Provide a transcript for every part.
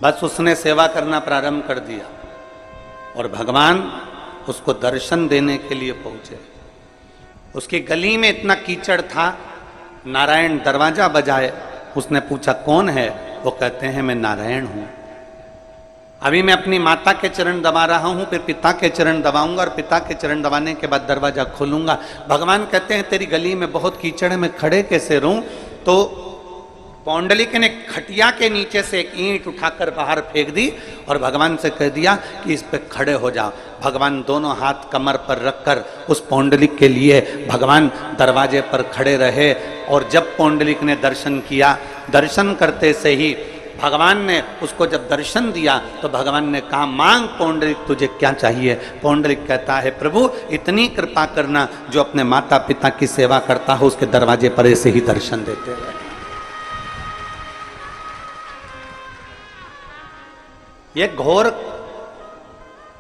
बस उसने सेवा करना प्रारंभ कर दिया और भगवान उसको दर्शन देने के लिए पहुंचे। उसकी गली में इतना कीचड़ था, नारायण दरवाजा बजाए, उसने पूछा कौन है? वो कहते हैं मैं नारायण हूं। अभी मैं अपनी माता के चरण दबा रहा हूं, फिर पिता के चरण दबाऊंगा और पिता के चरण दबाने के बाद दरवाजा खोलूंगा। भगवान कहते हैं तेरी गली में बहुत कीचड़ है, मैं खड़े कैसे रहूं? तो पौंडलिक ने खटिया के नीचे से एक ईंट उठाकर बाहर फेंक दी और भगवान से कह दिया कि इस पे खड़े हो जाओ। भगवान दोनों हाथ कमर पर रखकर उस पौंडलिक के लिए भगवान दरवाजे पर खड़े रहे। और जब पौंडलिक ने दर्शन किया, दर्शन करते से ही भगवान ने उसको जब दर्शन दिया तो भगवान ने कहा मांग पौंडलिक तुझे क्या चाहिए? पौंडलिक कहता है प्रभु इतनी कृपा करना, जो अपने माता पिता की सेवा करता हो उसके दरवाजे पर ऐसे ही दर्शन देते रहे। ये घोर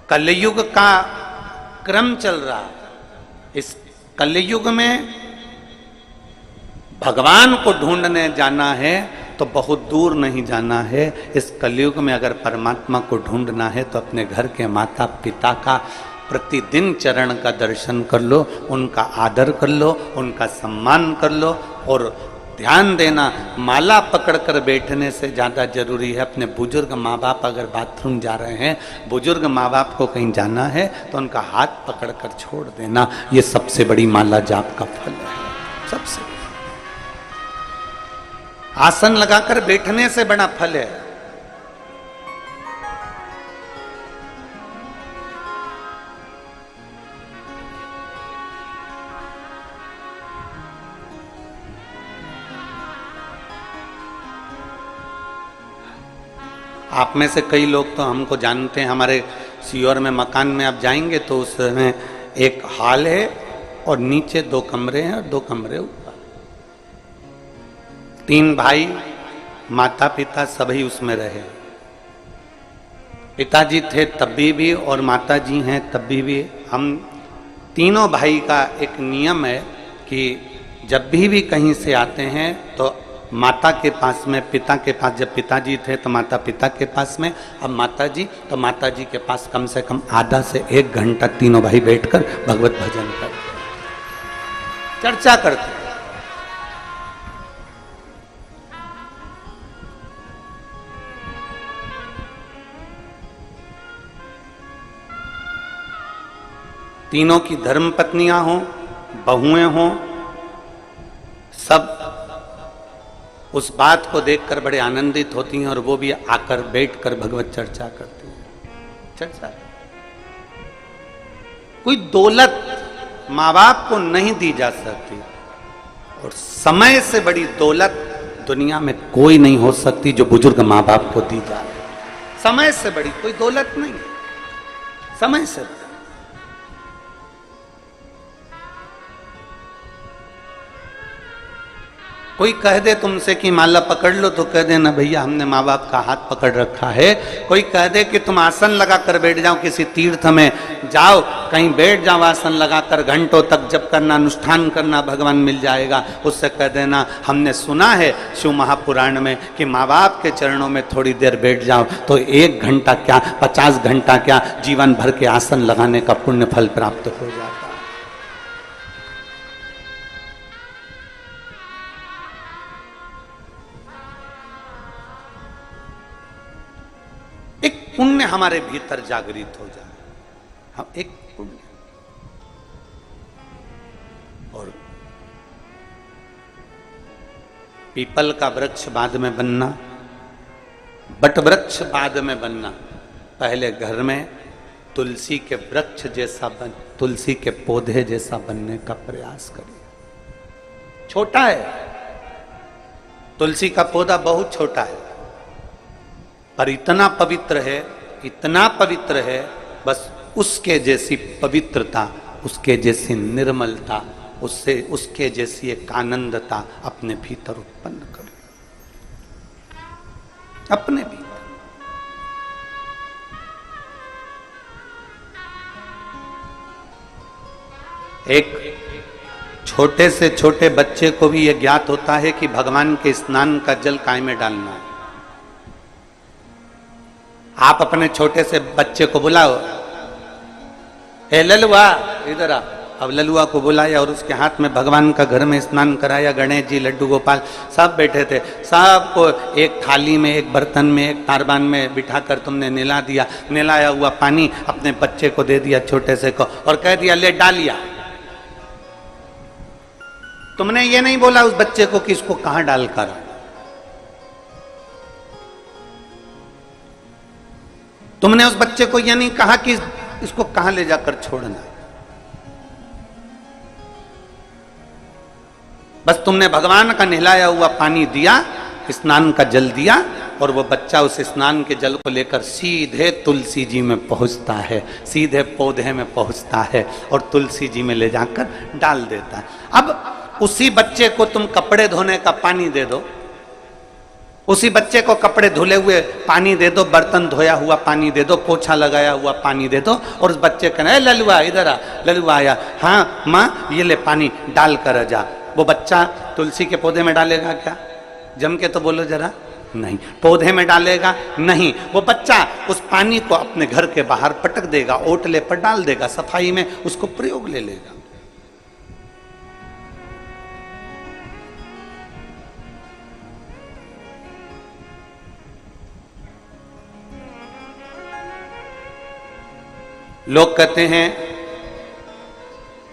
कलयुग का क्रम चल रहा है। इस कलयुग में भगवान को ढूंढने जाना है तो बहुत दूर नहीं जाना है। इस कलयुग में अगर परमात्मा को ढूंढना है तो अपने घर के माता पिता का प्रतिदिन चरण का दर्शन कर लो, उनका आदर कर लो, उनका सम्मान कर लो। और ध्यान देना, माला पकड़कर बैठने से ज़्यादा जरूरी है अपने बुजुर्ग माँ बाप अगर बाथरूम जा रहे हैं, बुजुर्ग माँ बाप को कहीं जाना है तो उनका हाथ पकड़कर छोड़ देना, ये सबसे बड़ी माला जाप का फल है। सबसे आसन लगाकर बैठने से बड़ा फल है। आप में से कई लोग तो हमको जानते हैं, हमारे सीहोर में मकान में आप जाएंगे तो उसमें एक हॉल है और नीचे 2 कमरे हैं और 2 कमरे ऊपर। 3 भाई, माता पिता सभी उसमें रहे। पिताजी थे तभी भी और माता जी हैं तभी भी। हम तीनों भाई का एक नियम है कि जब भी कहीं से आते हैं तो माता के पास में, पिता के पास, जब पिताजी थे तो माता पिता के पास में, अब माता जी तो माता जी के पास कम से कम आधा से 1 घंटा तीनों भाई बैठकर भगवत भजन करते, चर्चा करते। तीनों की धर्म पत्नियां हों, बहुएं हों, सब उस बात को देखकर बड़े आनंदित होती हैं और वो भी आकर बैठकर भगवत चर्चा करती हैं। चर्चा कोई दौलत माँ बाप को नहीं दी जा सकती और समय से बड़ी दौलत दुनिया में कोई नहीं हो सकती जो बुजुर्ग माँ बाप को दी जाए। समय से बड़ी कोई दौलत नहीं, समय से बड़ी। कोई कह दे तुमसे कि माला पकड़ लो तो कह देना भैया हमने माँ बाप का हाथ पकड़ रखा है। कोई कह दे कि तुम आसन लगाकर बैठ जाओ, किसी तीर्थ में जाओ, कहीं बैठ जाओ आसन लगाकर, घंटों तक जप करना, अनुष्ठान करना, भगवान मिल जाएगा। उससे कह देना हमने सुना है शिव महापुराण में कि माँ बाप के चरणों में थोड़ी देर बैठ जाओ तो 1 घंटा क्या 50 घंटा क्या जीवन भर के आसन लगाने का पुण्य फल प्राप्त हो जाता है। पुण्य हमारे भीतर जागृत हो जाए, हम एक पुण्य। और पीपल का वृक्ष बाद में बनना, बट वृक्ष बाद में बनना, पहले घर में तुलसी के वृक्ष जैसा तुलसी के पौधे जैसा बनने का प्रयास करिए। छोटा है, तुलसी का पौधा बहुत छोटा है पर इतना पवित्र है, इतना पवित्र है, बस उसके जैसी पवित्रता, उसके जैसी निर्मलता, उससे उसके जैसी एक आनंदता अपने भीतर उत्पन्न करो, अपने भीतर। एक छोटे से छोटे बच्चे को भी यह ज्ञात होता है कि भगवान के स्नान का जल काय में डालना है। आप अपने छोटे से बच्चे को बुलाओ, ए ललुआ इधर आ। अब ललुआ को बुलाया और उसके हाथ में भगवान का घर में स्नान कराया। गणेश जी, लड्डू गोपाल सब बैठे थे। सबको एक थाली में, एक बर्तन में, एक तारबान में बिठाकर तुमने नहला दिया। नहलाया हुआ पानी अपने बच्चे को दे दिया, छोटे से को, और कह दिया ले डालिया। तुमने ये नहीं बोला उस बच्चे को कि इसको कहां डालकर, तुमने उस बच्चे को यह नहीं कहा कि इसको कहां ले जाकर छोड़ना। बस तुमने भगवान का नहलाया हुआ पानी दिया, स्नान का जल दिया, और वो बच्चा उस स्नान के जल को लेकर सीधे तुलसी जी में पहुंचता है, सीधे पौधे में पहुंचता है और तुलसी जी में ले जाकर डाल देता है। अब उसी बच्चे को तुम कपड़े धोने का पानी दे दो, उसी बच्चे को कपड़े धुले हुए पानी दे दो, बर्तन धोया हुआ पानी दे दो, पोछा लगाया हुआ पानी दे दो, और उस बच्चे कहना ललुआ इधर आ। ललुआ आया, हाँ माँ ये ले पानी डाल कर जा। वो बच्चा तुलसी के पौधे में डालेगा क्या? जम के तो बोलो जरा, नहीं। पौधे में डालेगा नहीं, वो बच्चा उस पानी को अपने घर के बाहर पटक देगा, ओटले पर डाल देगा, सफाई में उसको प्रयोग ले लेगा। लोग कहते हैं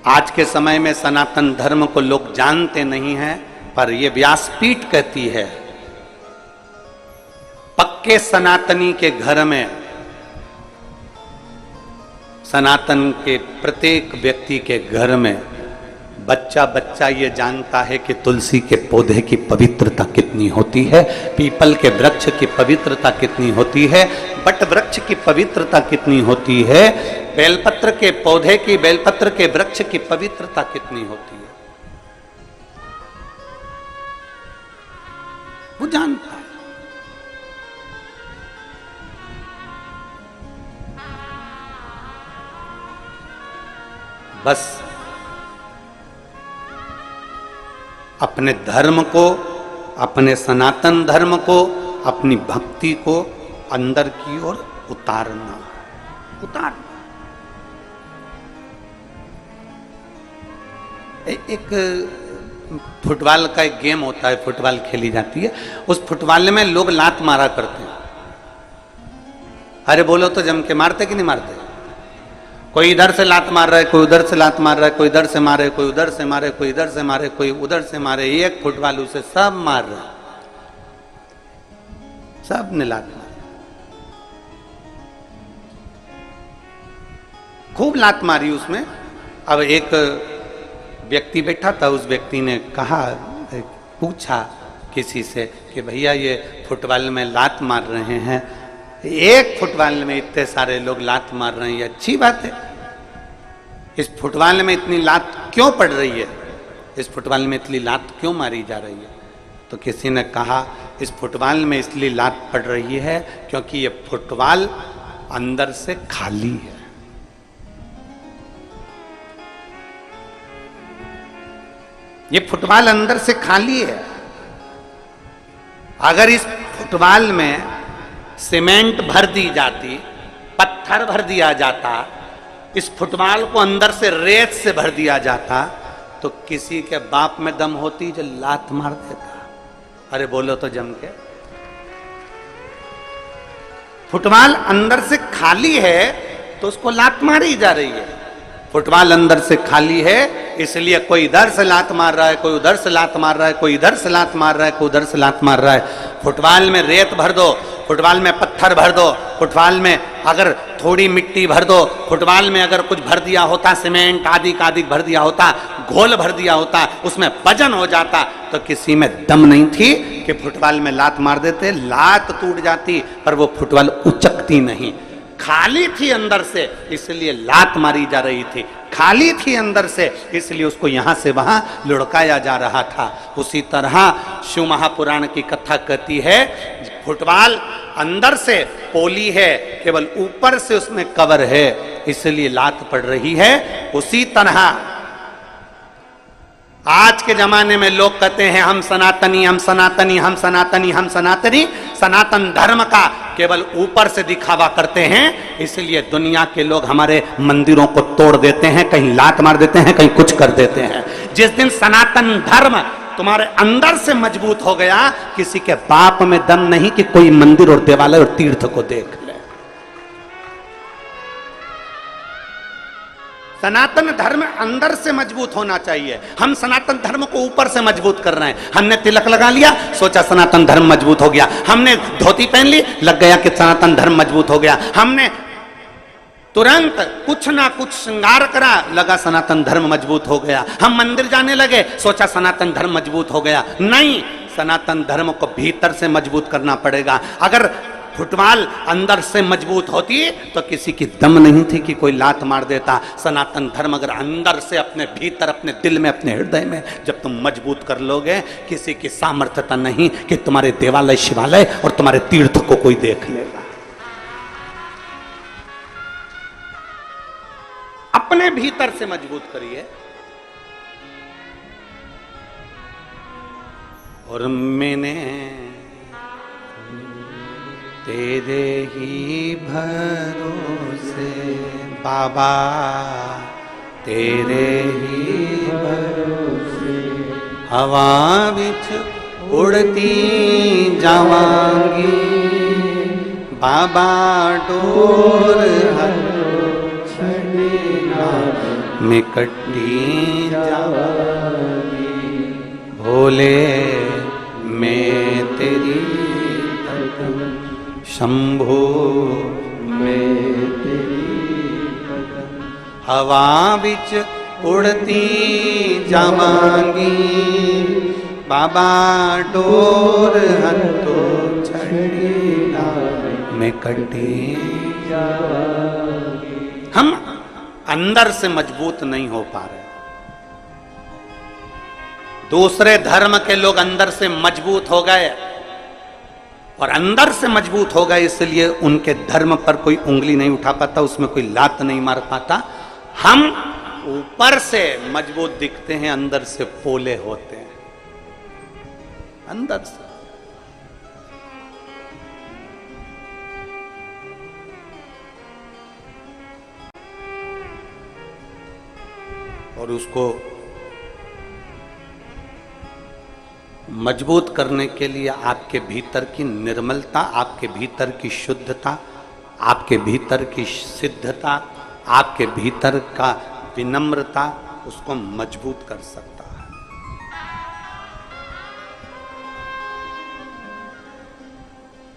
आज के समय में सनातन धर्म को लोग जानते नहीं हैं, पर यह व्यासपीठ कहती है पक्के सनातनी के घर में, सनातन के प्रत्येक व्यक्ति के घर में बच्चा बच्चा ये जानता है कि तुलसी के पौधे की पवित्रता कितनी होती है, पीपल के वृक्ष की पवित्रता कितनी होती है, बट वृक्ष की पवित्रता कितनी होती है, बेलपत्र के पौधे की, बेलपत्र के वृक्ष की पवित्रता कितनी होती है, वो जानता है। बस अपने धर्म को, अपने सनातन धर्म को, अपनी भक्ति को अंदर की ओर उतारना। एक फुटबॉल का एक गेम होता है, फुटबॉल खेली जाती है, उस फुटबॉल में लोग लात मारा करते हैं। अरे बोलो तो जम के मारते कि नहीं मारते? कोई इधर से लात मार रहा है, कोई उधर से लात मार रहा है, कोई इधर से मारे, कोई उधर से मारे, कोई इधर से मारे, कोई उधर से मारे, एक फुटबॉल उसे सब मार रहा है, सब ने लात मारी, खूब लात मारी उसमें। अब एक व्यक्ति बैठा था, उस व्यक्ति ने कहा, पूछा किसी से कि भैया ये फुटबॉल में लात मार रहे हैं, एक फुटबॉल में इतने सारे लोग लात मार रहे हैं, ये अच्छी बात है, इस फुटबॉल में इतनी लात क्यों पड़ रही है, इस फुटबॉल में इतनी लात क्यों मारी जा रही है? तो किसी ने कहा इस फुटबॉल में इसलिए लात पड़ रही है क्योंकि ये फुटबॉल अंदर से खाली है। ये फुटबॉल अंदर से खाली है। अगर इस फुटबॉल में सीमेंट भर दी जाती, पत्थर भर दिया जाता, इस फुटबॉल को अंदर से रेत से भर दिया जाता, तो किसी के बाप में दम होती जो लात मार देता। अरे बोलो तो जम के। फुटबॉल अंदर से खाली है तो उसको लात मारी जा रही है। फुटबॉल अंदर से खाली है इसलिए कोई इधर से लात मार रहा है, कोई उधर से लात मार रहा है, कोई इधर से लात मार रहा है, कोई उधर से लात मार रहा है। फुटबॉल में रेत भर दो, फुटबॉल में पत्थर भर दो, फुटबॉल में अगर थोड़ी मिट्टी भर दो, फुटबॉल में अगर कुछ भर दिया होता, सीमेंट आदि का आदि भर दिया होता, घोल भर दिया होता, उसमें वजन हो जाता, तो किसी में दम नहीं थी कि फुटबॉल में लात मार देते, लात टूट जाती पर वो फुटबॉल उचकती नहीं। खाली थी अंदर से इसलिए लात मारी जा रही थी, खाली थी अंदर से इसलिए उसको यहां से वहां लुढ़काया जा रहा था। उसी तरह शिव महापुराण की कथा कहती है फुटबॉल अंदर से पोली है, केवल ऊपर से उसमें कवर है इसलिए लात पड़ रही है। उसी तरह आज के जमाने में लोग कहते हैं हम सनातनी, हम सनातनी, हम सनातनी, हम सनातनी। सनातन धर्म का केवल ऊपर से दिखावा करते हैं, इसलिए दुनिया के लोग हमारे मंदिरों को तोड़ देते हैं, कहीं लात मार देते हैं, कहीं कुछ कर देते हैं। जिस दिन सनातन धर्म तुम्हारे अंदर से मजबूत हो गया, किसी के बाप में दम नहीं कि कोई मंदिर और देवालय और तीर्थ को देख ले। सनातन धर्म अंदर से मजबूत होना चाहिए। हम सनातन धर्म को ऊपर से मजबूत कर रहे हैं। हमने तिलक लगा लिया, सोचा सनातन धर्म मजबूत हो गया। हमने धोती पहन ली, लग गया कि सनातन धर्म मजबूत हो गया। हमने तुरंत कुछ ना कुछ श्रृंगार करा, लगा सनातन धर्म मजबूत हो गया। हम मंदिर जाने लगे, सोचा सनातन धर्म मजबूत हो गया। नहीं, सनातन धर्म को भीतर से मजबूत करना पड़ेगा। अगर फुटबॉल अंदर से मजबूत होती तो किसी की दम नहीं थी कि कोई लात मार देता। सनातन धर्म अगर अंदर से अपने भीतर, अपने दिल में, अपने हृदय में जब तुम मजबूत कर लोगे, किसी की सामर्थ्यता नहीं कि तुम्हारे देवालय, शिवालय और तुम्हारे तीर्थ को कोई देख लेगा। अपने भीतर से मजबूत करिए। और मैंने तेरे ही भरोसे बाबा, तेरे ही भरोसे हवा विच उड़ती जावांगी बाबा, डोर में कटी जावांगी भोले, मैं तेरी शंभो, मैं तेरी हवा बिच उड़ती जावांगी बाबा, डोर हथो छड़ी में कटी जावांगी। हम अंदर से मजबूत नहीं हो पा रहे। दूसरे धर्म के लोग अंदर से मजबूत हो गए, और अंदर से मजबूत हो गए, इसलिए उनके धर्म पर कोई उंगली नहीं उठा पाता, उसमें कोई लात नहीं मार पाता। हम ऊपर से मजबूत दिखते हैं, अंदर से पोले होते हैं। अंदर से और उसको मजबूत करने के लिए आपके भीतर की निर्मलता, आपके भीतर की शुद्धता, आपके भीतर की सिद्धता, आपके भीतर का विनम्रता उसको मजबूत कर सकता है।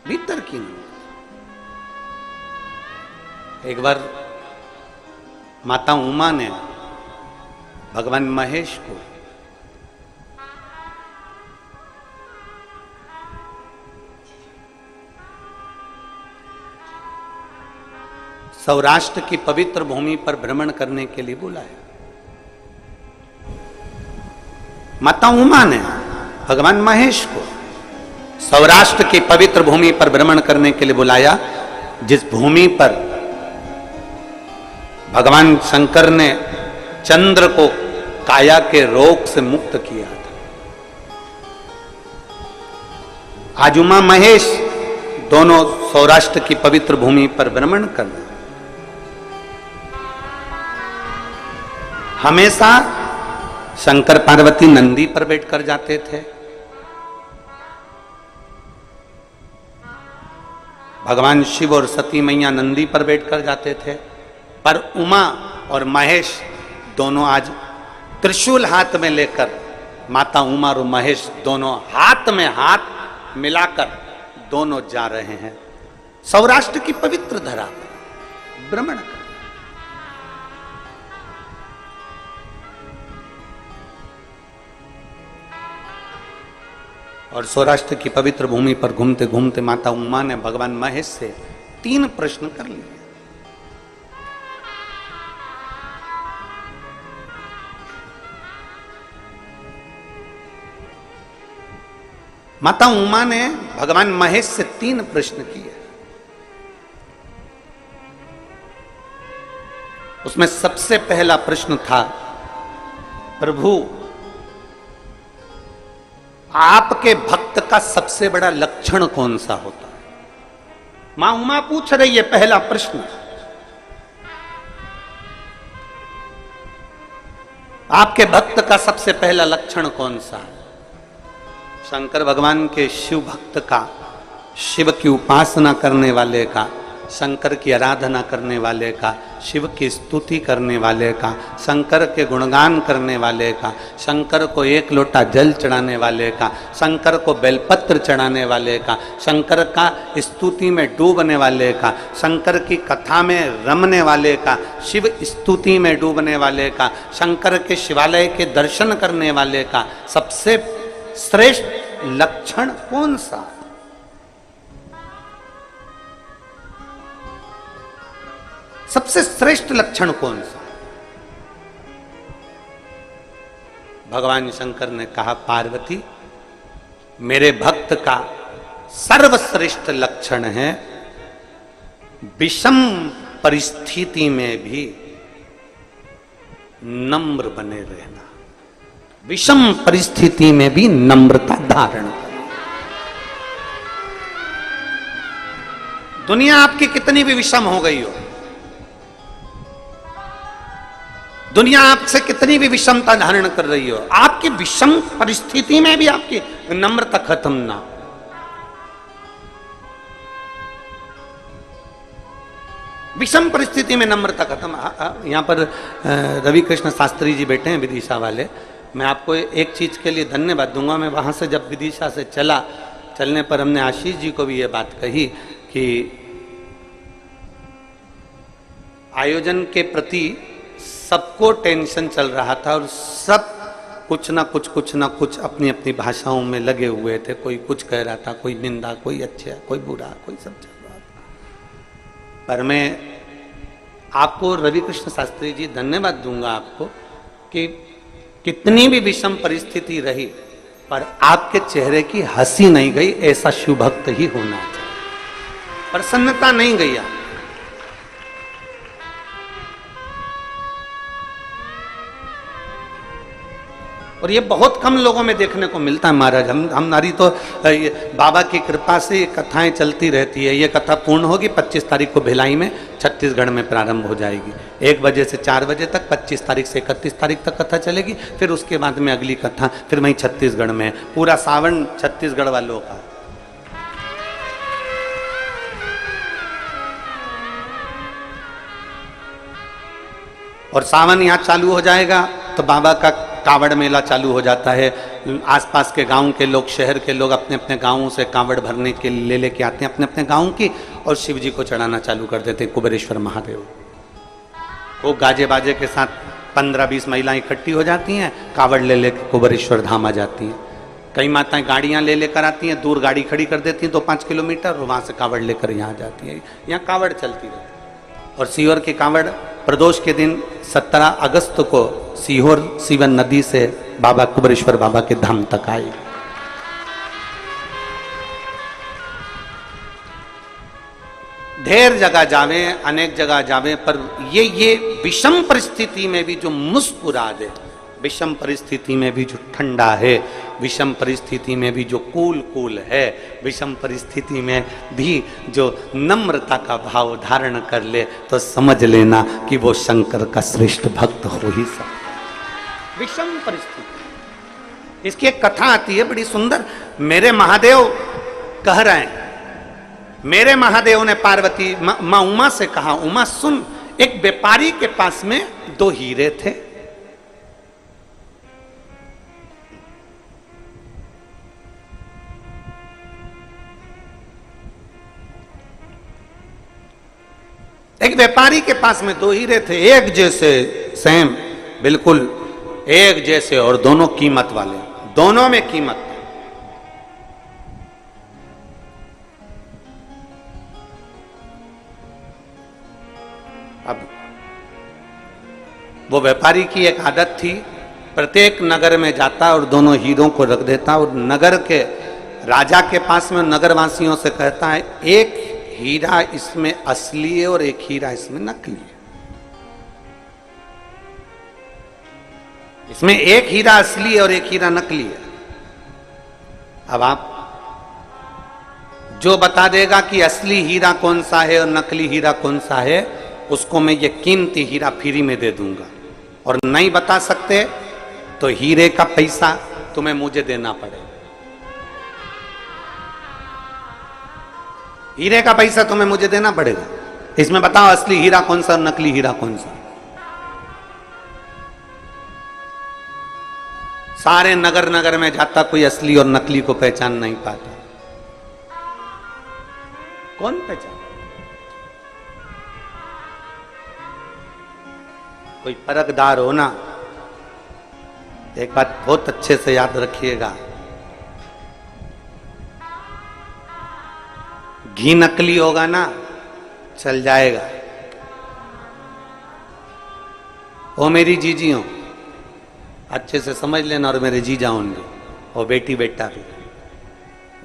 भीतर की नहीं। एक बार माता उमा ने भगवान महेश को सौराष्ट्र की पवित्र भूमि पर भ्रमण करने के लिए बुलाया। माता उमा ने भगवान महेश को सौराष्ट्र की पवित्र भूमि पर भ्रमण करने के लिए बुलाया, जिस भूमि पर भगवान शंकर ने चंद्र को काया के रोग से मुक्त किया था। आज उमा महेश दोनों सौराष्ट्र की पवित्र भूमि पर भ्रमण कर रहे। हमेशा शंकर पार्वती नंदी पर बैठकर जाते थे। भगवान शिव और सती मैया नंदी पर बैठकर जाते थे, पर उमा और महेश दोनों आज त्रिशूल हाथ में लेकर, माता उमा और महेश दोनों हाथ में हाथ मिलाकर दोनों जा रहे हैं सौराष्ट्र की पवित्र धरा पर भ्रमण कर। और सौराष्ट्र की पवित्र भूमि पर घूमते घूमते माता उमा ने भगवान महेश से 3 प्रश्न कर लिए। माता उमा ने भगवान महेश से 3 प्रश्न किए। उसमें सबसे पहला प्रश्न था, प्रभु आपके भक्त का सबसे बड़ा लक्षण कौन सा होता है? मां उमा पूछ रही है पहला प्रश्न, आपके भक्त का सबसे पहला लक्षण कौन सा है? शंकर भगवान के शिव भक्त का, शिव की उपासना करने वाले का, शंकर की आराधना करने वाले का, शिव की स्तुति करने वाले का, शंकर के गुणगान करने वाले का, शंकर को एक लोटा जल चढ़ाने वाले का, शंकर को बेलपत्र चढ़ाने वाले का, शंकर का स्तुति में डूबने वाले का, शंकर की कथा में रमने वाले का, शिव स्तुति में डूबने वाले का, शंकर के शिवालय के दर्शन करने वाले का सबसे श्रेष्ठ लक्षण कौन सा? सबसे श्रेष्ठ लक्षण कौन सा? भगवान शंकर ने कहा, पार्वती मेरे भक्त का सर्वश्रेष्ठ लक्षण है विषम परिस्थिति में भी नम्र बने रहना, विषम परिस्थिति में भी नम्रता धारण करना। दुनिया आपकी कितनी भी विषम हो गई हो, दुनिया आपसे कितनी भी विषमता धारण कर रही हो, आपकी विषम परिस्थिति में भी आपकी नम्रता खत्म ना। विषम परिस्थिति में नम्रता खत्म। यहां पर रवि कृष्ण शास्त्री जी बैठे हैं विदिशा वाले, मैं आपको एक चीज के लिए धन्यवाद दूंगा। मैं वहां से जब विदिशा से चलने पर हमने आशीष जी को भी ये बात कही कि आयोजन के प्रति सबको टेंशन चल रहा था और सब कुछ ना कुछ अपनी अपनी भाषाओं में लगे हुए थे। कोई कुछ कह रहा था, कोई निंदा, कोई अच्छा, कोई बुरा, कोई सब चल रहा था। पर मैं आपको रवि कृष्ण शास्त्री जी धन्यवाद दूंगा आपको कि कितनी भी विषम परिस्थिति रही पर आपके चेहरे की हंसी नहीं गई। ऐसा शिव भक्त ही होना चाहिए, प्रसन्नता नहीं गई आप। और ये बहुत कम लोगों में देखने को मिलता है महाराज। हम हमारी तो बाबा की कृपा से ये कथाएं चलती रहती है। ये कथा पूर्ण होगी 25 तारीख को भिलाई में, छत्तीसगढ़ में प्रारंभ हो जाएगी 1 बजे से 4 बजे तक। 25 तारीख से 31 तारीख तक कथा चलेगी, फिर उसके बाद में अगली कथा फिर वहीं छत्तीसगढ़ में। पूरा सावन छत्तीसगढ़ वालों का। और सावन यहाँ चालू हो जाएगा तो बाबा का कांवड़ मेला चालू हो जाता है। आसपास के गांव के लोग, शहर के लोग अपने अपने गांवों से कांवड़ भरने के लिए लेके आते हैं अपने अपने गांव की, और शिव जी को चढ़ाना चालू कर देते हैं कुबेरेश्वर महादेव। वो गाजे बाजे के साथ 15-20 महिलाएं इकट्ठी हो जाती हैं, कांवड़ ले लेकर कुबेरेश्वर धाम आ जाती हैं। कई माताएं गाड़ियां ले लेकर आती हैं, दूर गाड़ी खड़ी कर देती हैं 2-5 किलोमीटर, और वहां से कांवड़ लेकर यहाँ जाती है। यहाँ कांवड़ चलती रहती है। और सीहोर की कांवड़ प्रदोष के दिन 17 अगस्त को सीहोर सीवन नदी से बाबा कुबेरेश्वर बाबा के धाम तक आई। ढेर जगह जावे, अनेक जगह जावे, पर ये विषम परिस्थिति में भी जो मुस्कुरा दे, विषम परिस्थिति में भी जो ठंडा है, विषम परिस्थिति में भी जो कूल है, विषम परिस्थिति में भी जो नम्रता का भाव धारण कर ले, तो समझ लेना कि वो शंकर का श्रेष्ठ भक्त हो ही सकता। विषम परिस्थिति, इसकी एक कथा आती है बड़ी सुंदर। मेरे महादेव कह रहे हैं, मेरे महादेव ने पार्वती मां उमा से कहा, उमा सुन, एक व्यापारी के पास में 2 हीरे थे। एक व्यापारी के पास में 2 हीरे थे, एक जैसे, सेम, बिल्कुल एक जैसे, और दोनों कीमत वाले, दोनों में कीमत। अब वो व्यापारी की एक आदत थी, प्रत्येक नगर में जाता और दोनों हीरों को रख देता, और नगर के राजा के पास में नगरवासियों से कहता है, एक हीरा इसमें असली है और एक हीरा इसमें नकली है। इसमें एक हीरा असली है और एक हीरा नकली है। अब आप जो बता देगा कि असली हीरा कौन सा है और नकली हीरा कौन सा है, उसको मैं ये कीमती हीरा फ्री में दे दूंगा। और नहीं बता सकते तो हीरे का पैसा तुम्हें मुझे देना पड़ेगा। हीरे का पैसा तुम्हें मुझे देना पड़ेगा। इसमें बताओ असली हीरा कौन सा और नकली हीरा कौन सा। सारे नगर नगर में जाता, कोई असली और नकली को पहचान नहीं पाता। कौन पहचान? कोई परखदार हो ना। एक बात बहुत अच्छे से याद रखिएगा, घी नकली होगा ना, चल जाएगा। ओ मेरी जीजियों, अच्छे से समझ लेना, और मेरे जीजा होंगे और बेटी बेटा भी।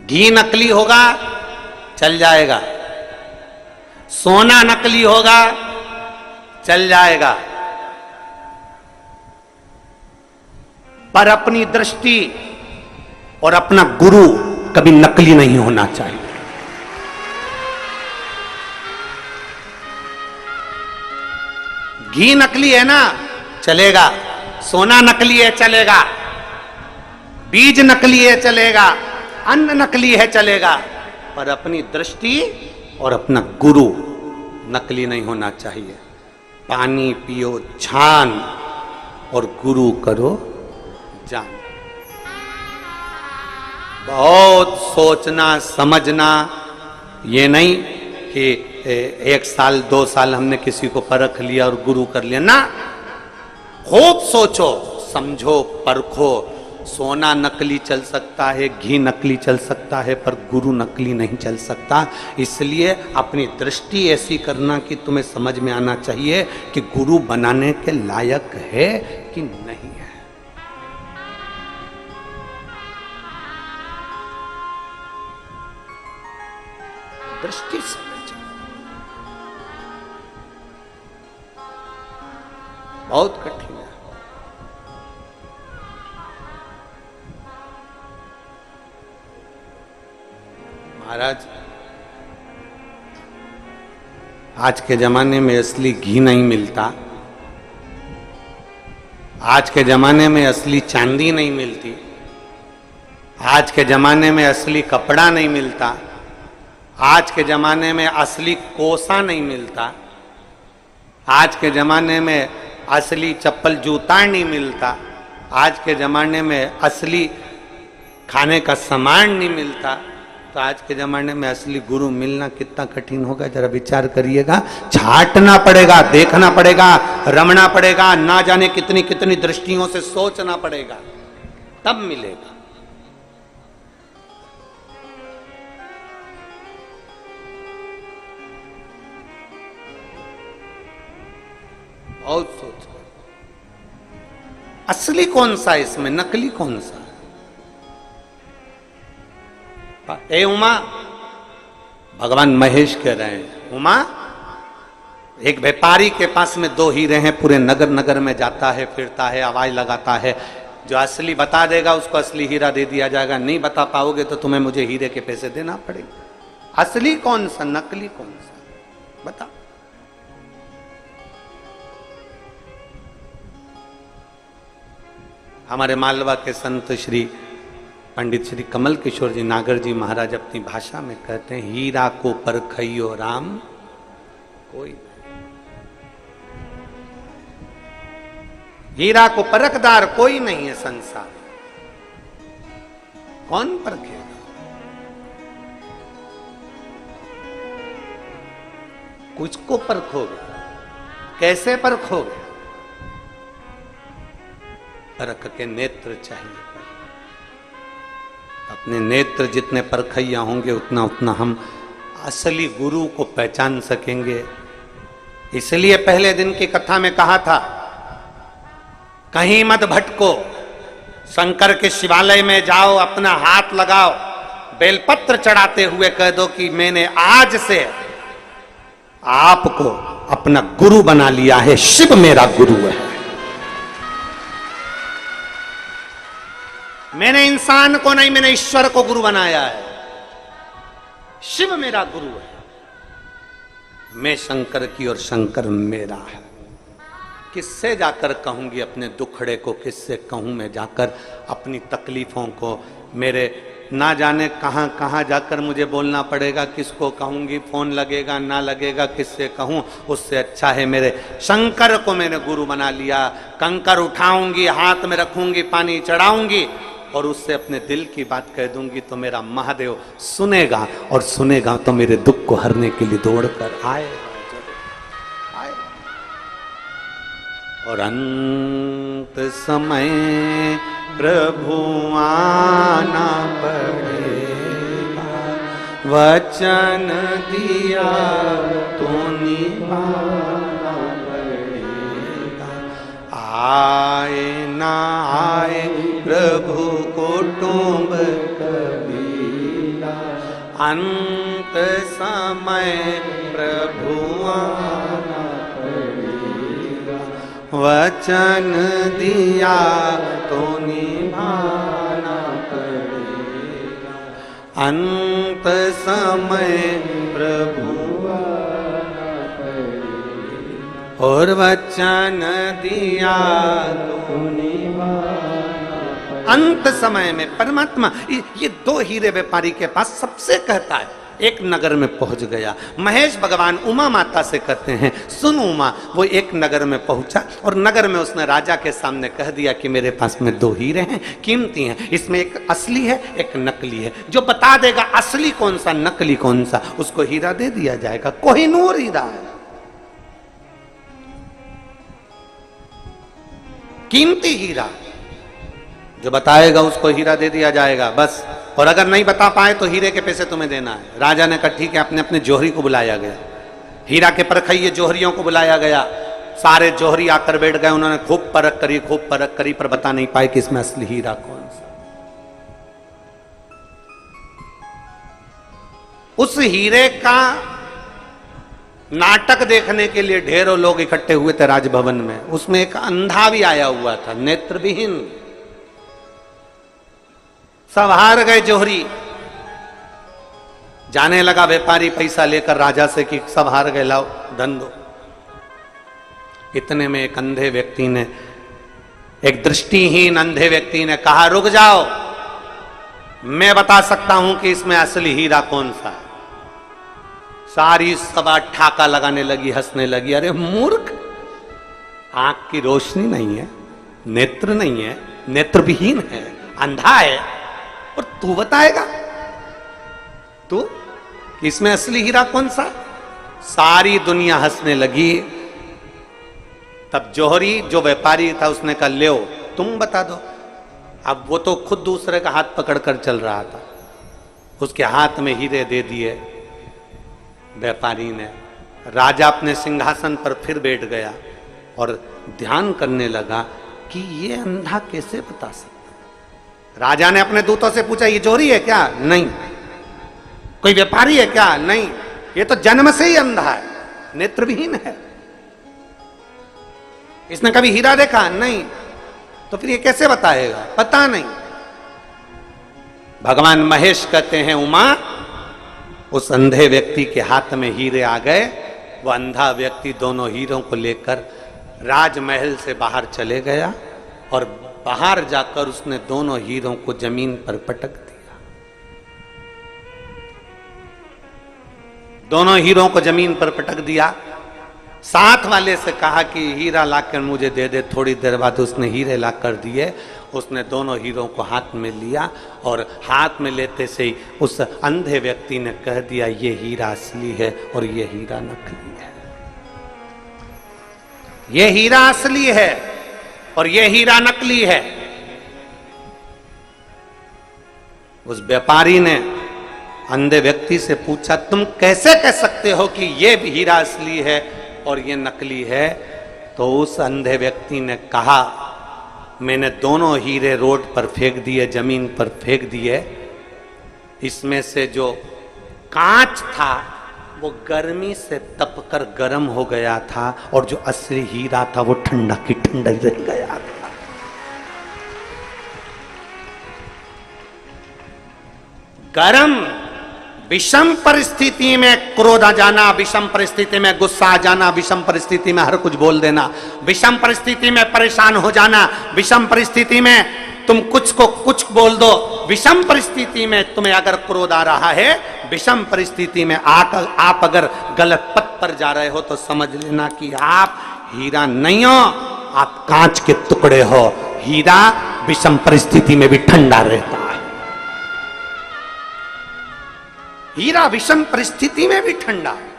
घी नकली होगा, चल जाएगा। सोना नकली होगा, चल जाएगा। पर अपनी दृष्टि और अपना गुरु कभी नकली नहीं होना चाहिए। घी नकली है ना, चलेगा। सोना नकली है, चलेगा। बीज नकली है, चलेगा। अन्न नकली है, चलेगा। पर अपनी दृष्टि और अपना गुरु नकली नहीं होना चाहिए। पानी पियो छान और गुरु करो जान। बहुत सोचना समझना, ये नहीं कि 1 साल 2 साल हमने किसी को परख लिया और गुरु कर लिया ना। खूब सोचो समझो परखो। सोना नकली चल सकता है, घी नकली चल सकता है, पर गुरु नकली नहीं चल सकता। इसलिए अपनी दृष्टि ऐसी करना कि तुम्हें समझ में आना चाहिए कि गुरु बनाने के लायक है कि नहीं है। दृष्टि समझ बहुत कठिन है। महाराज, आज के जमाने में असली घी नहीं मिलता। आज के जमाने में असली चांदी नहीं मिलती। आज के जमाने में असली कपड़ा नहीं मिलता। आज के जमाने में असली कोसा नहीं मिलता। आज के जमाने में असली चप्पल जूता नहीं मिलता। आज के जमाने में असली खाने का सामान नहीं मिलता। तो आज के जमाने में असली गुरु मिलना कितना कठिन होगा, जरा विचार करिएगा। छांटना पड़ेगा, देखना पड़ेगा, रमना पड़ेगा, ना जाने कितनी कितनी दृष्टियों से सोचना पड़ेगा, तब मिलेगा। बहुत सोच, असली कौन सा इसमें, नकली कौन सा। ए उमा, भगवान महेश कह रहे हैं, उमा एक व्यापारी के पास में 2 हीरे हैं, पूरे नगर नगर में जाता है, फिरता है, आवाज लगाता है। जो असली बता देगा उसको असली हीरा दे दिया जाएगा। नहीं बता पाओगे तो तुम्हें मुझे हीरे के पैसे देना पड़ेगा। असली कौन सा, नकली कौन सा, बता। हमारे मालवा के संत श्री पंडित श्री कमल किशोर जी नागर जी महाराज अपनी भाषा में कहते हैं, हीरा को परखइयो राम कोई नहीं। हीरा को परखदार कोई नहीं है संसार। कौन परखेगा? कुछ को परखोगे, कैसे परखोगे? परख के नेत्र चाहिए। अपने नेत्र जितने परखैया होंगे उतना उतना हम असली गुरु को पहचान सकेंगे। इसलिए पहले दिन की कथा में कहा था, कहीं मत भटको, शंकर के शिवालय में जाओ, अपना हाथ लगाओ, बेलपत्र चढ़ाते हुए कह दो कि मैंने आज से आपको अपना गुरु बना लिया है, शिव मेरा गुरु है। मैंने इंसान को नहीं, मैंने ईश्वर को गुरु बनाया है। शिव मेरा गुरु है, मैं शंकर की और शंकर मेरा है। किससे जाकर कहूंगी अपने दुखड़े को, किससे कहूं मैं जाकर अपनी तकलीफों को? मेरे ना जाने कहां कहां जाकर मुझे बोलना पड़ेगा, किसको कहूंगी, फोन लगेगा ना लगेगा, किससे कहूं? उससे अच्छा है मेरे शंकर को मैंने गुरु बना लिया। कंकर उठाऊंगी, हाथ में रखूंगी, पानी चढ़ाऊंगी और उससे अपने दिल की बात कह दूंगी तो मेरा महादेव सुनेगा, और सुनेगा तो मेरे दुख को हरने के लिए दौड़ कर आएगा। और अंत समय प्रभु आना पड़ेगा, वचन दिया तो निभाना पड़ेगा। आए ना आए प्रभु कुटुंब कबीरा, अंत समय प्रभु आना पड़ेगा, वचन दिया तो निभाना पड़ेगा। अंत समय प्रभु आना पड़ेगा, और वचन दिया तो निभाना पड़ेगा। अंत समय में परमात्मा ये दो हीरे व्यापारी के पास सबसे कहता है। एक नगर में पहुंच गया, महेश भगवान उमा माता से कहते हैं, सुन उमा। वो एक नगर में पहुंचा और नगर में उसने राजा के सामने कह दिया कि मेरे पास में दो हीरे हैं, कीमती हैं, इसमें एक असली है एक नकली है। जो बता देगा असली कौन सा नकली कौन सा, उसको हीरा दे दिया जाएगा। कोहिनूर हीरा है, कीमती हीरा, जो बताएगा उसको हीरा दे दिया जाएगा बस। और अगर नहीं बता पाए तो हीरे के पैसे तुम्हें देना है। राजा ने कहा ठीक है, अपने अपने जोहरी को बुलाया गया, हीरा के परखइये जोहरियों को बुलाया गया। सारे जोहरी आकर बैठ गए, उन्होंने खूब परख करी पर बता नहीं पाए कि इसमें असली हीरा कौन सा। उस हीरे का नाटक देखने के लिए ढेरों लोग इकट्ठे हुए थे राजभवन में। उसमें एक अंधा भी आया हुआ था, नेत्रविहीन। सब हार गए जोहरी। जाने लगा व्यापारी पैसा लेकर राजा से कि सब हार गए, लाओ धन दो। इतने में एक अंधे व्यक्ति ने, एक दृष्टिहीन अंधे व्यक्ति ने कहा, रुक जाओ, मैं बता सकता हूं कि इसमें असली हीरा कौन सा है। सारी सभा ठाका लगाने लगी, हंसने लगी। अरे मूर्ख, आंख की रोशनी नहीं है, नेत्र नहीं है, नेत्रविहीन है, अंधा है, और तू बताएगा तू इसमें असली हीरा कौन सा? सारी दुनिया हंसने लगी। तब जोहरी जो व्यापारी था उसने कहा, ले तुम बता दो। अब वो तो खुद दूसरे का हाथ पकड़कर चल रहा था, उसके हाथ में हीरे दे दिए व्यापारी ने। राजा अपने सिंहासन पर फिर बैठ गया और ध्यान करने लगा कि ये अंधा कैसे बता सकता। राजा ने अपने दूतों से पूछा, ये जोहरी है क्या? नहीं। कोई व्यापारी है क्या? नहीं। ये तो जन्म से ही अंधा है, नेत्रविहीन है, इसने कभी हीरा देखा? नहीं। तो फिर ये कैसे बताएगा? पता नहीं। भगवान महेश कहते हैं, उमा, उस अंधे व्यक्ति के हाथ में हीरे आ गए। वो अंधा व्यक्ति दोनों हीरों को लेकर राजमहल से बाहर चले गया और बाहर जाकर उसने दोनों हीरों को जमीन पर पटक दिया। दोनों हीरों को जमीन पर पटक दिया। साथ वाले से कहा कि हीरा लाकर मुझे दे दे। थोड़ी देर बाद उसने हीरे लाकर दिए। उसने दोनों हीरों को हाथ में लिया और हाथ में लेते से ही उस अंधे व्यक्ति ने कह दिया, ये हीरा असली है और ये हीरा नकली है। ये हीरा असली है और ये हीरा नकली है। उस व्यापारी ने अंधे व्यक्ति से पूछा, तुम कैसे कह सकते हो कि ये हीरा असली है और ये नकली है? तो उस अंधे व्यक्ति ने कहा, मैंने दोनों हीरे रोड पर फेंक दिए, जमीन पर फेंक दिए। इसमें से जो कांच था वो गर्मी से तपकर गर्म हो गया था और जो असली हीरा था वो ठंडा की ठंडा रह गया था। गर्म विषम परिस्थिति में क्रोध आ जाना, विषम परिस्थिति में गुस्सा आ जाना, विषम परिस्थिति में हर कुछ बोल देना, विषम परिस्थिति में परेशान हो जाना, विषम परिस्थिति में तुम कुछ को कुछ बोल दो, विषम परिस्थिति में तुम्हें अगर क्रोध आ रहा है, विषम परिस्थिति में आप अगर गलत पथ पर जा रहे हो तो समझ लेना कि आप हीरा नहीं हो, आप कांच के टुकड़े हो। हीरा विषम परिस्थिति में भी ठंडा रहता है। हीरा विषम परिस्थिति में भी ठंडा है।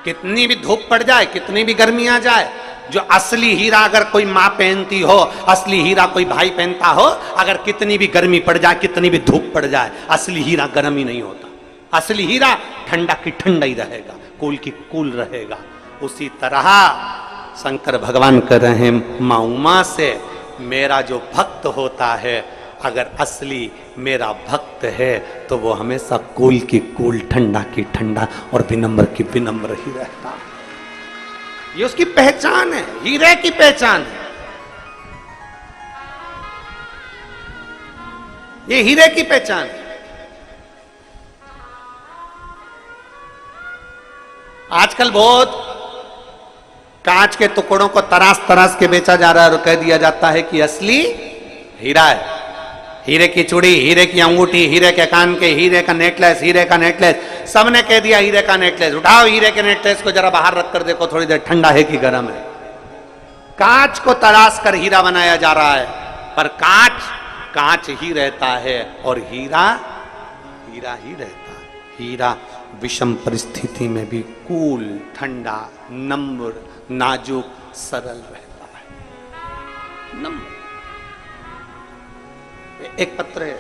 कितनी भी धूप पड़ जाए, कितनी भी गर्मी आ जाए, जो असली हीरा अगर कोई माँ पहनती हो, असली हीरा कोई भाई पहनता हो, अगर कितनी भी गर्मी पड़ जाए, कितनी भी धूप पड़ जाए, असली हीरा गर्म ही नहीं होता। असली हीरा ठंडा की ठंडा ही रहेगा, कूल की कूल रहेगा। उसी तरह शंकर भगवान कह रहे हैं माँ उमा से, मेरा जो भक्त होता है, अगर असली मेरा भक्त है तो वो हमेशा कूल की कूल, ठंडा की ठंडा और विनम्र की विनम्र ही रहता है। ये उसकी पहचान है, हीरे की पहचान है। ये हीरे की पहचान है। आजकल बहुत कांच के टुकड़ों को तराश तराश के बेचा जा रहा है और कह दिया जाता है कि असली हीरा है। हीरे की चूड़ी, हीरे की अंगूठी, हीरे के कान के, हीरे का नेकलेस, हीरे का नेकलेस, सबने कह दिया हीरे का नेकलेस। उठाओ हीरे के नेकलेस को जरा बाहर रख कर देखो थोड़ी देर, ठंडा है कि गर्म है। कांच को तराश कर हीरा बनाया जा रहा है, पर कांच कांच ही रहता है और हीरा हीरा ही रहता है। हीरा विषम परिस्थिति में भी कूल, ठंडा, नम्र, नाजुक, सरल रहता है। नम्र। एक पत्र है,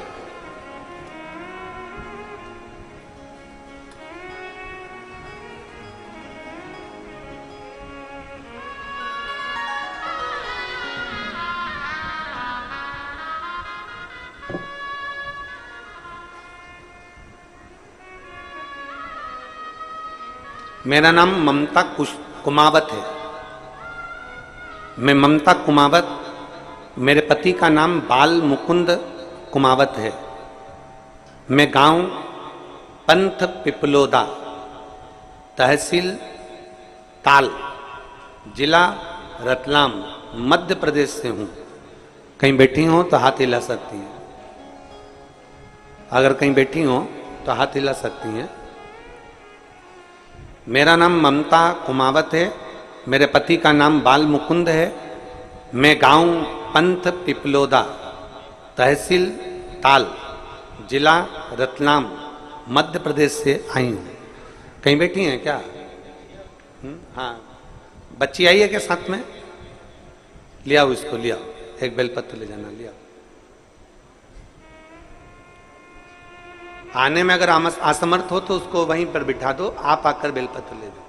मेरा नाम ममता कुमावत है। मैं ममता कुमावत, मेरे पति का नाम बाल मुकुंद कुमावत है। मैं गांव पंथ पिपलोदा, तहसील ताल, जिला रतलाम, मध्य प्रदेश से हूं। कहीं बैठी हो तो हाथ हिला सकती हैं। अगर कहीं बैठी हो तो हाथ हिला सकती हैं। मेरा नाम ममता कुमावत है, मेरे पति का नाम बाल मुकुंद है। मैं गांव पंथ पिपलोदा, तहसील ताल, जिला रतलाम, मध्य प्रदेश से आई हूँ। कहीं बैठी हैं क्या? हाँ, बच्ची आई है क्या साथ में? ले आओ इसको, ले आओ, एक बेलपत्र ले जाना, ले आओ। आने में अगर असमर्थ हो तो उसको वहीं पर बिठा दो, आप आकर बेलपत्र ले दो।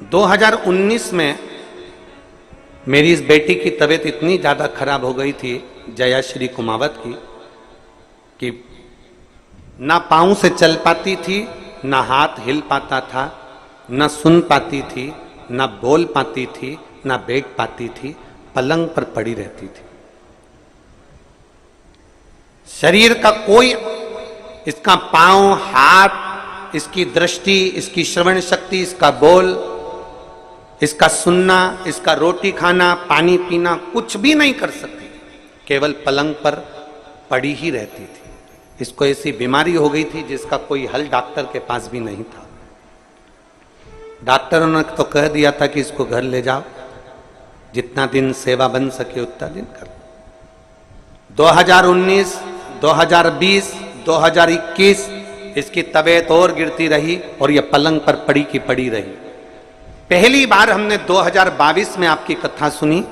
– 2019 में मेरी इस बेटी की तबीयत इतनी ज़्यादा खराब हो गई थी, जयाश्री कुमावत की, कि ना पाँव से चल पाती थी, ना हाथ हिल पाता था, ना सुन पाती थी, ना बोल पाती थी, ना बैठ पाती थी, पलंग पर पड़ी रहती थी। शरीर का कोई, इसका पांव, हाथ, इसकी दृष्टि, इसकी श्रवण शक्ति, इसका बोल, इसका सुनना, इसका रोटी खाना, पानी पीना, कुछ भी नहीं कर सकती, केवल पलंग पर पड़ी ही रहती थी। इसको ऐसी बीमारी हो गई थी जिसका कोई हल डॉक्टर के पास भी नहीं था। डॉक्टरों ने तो कह दिया था कि इसको घर ले जाओ, जितना दिन सेवा बन सके उतना दिन कर। 2019, 2020, 2021 इसकी तबीयत और गिरती रही और यह पलंग पर पड़ी की पड़ी रही। पहली बार हमने 2022 में आपकी कथा सुनी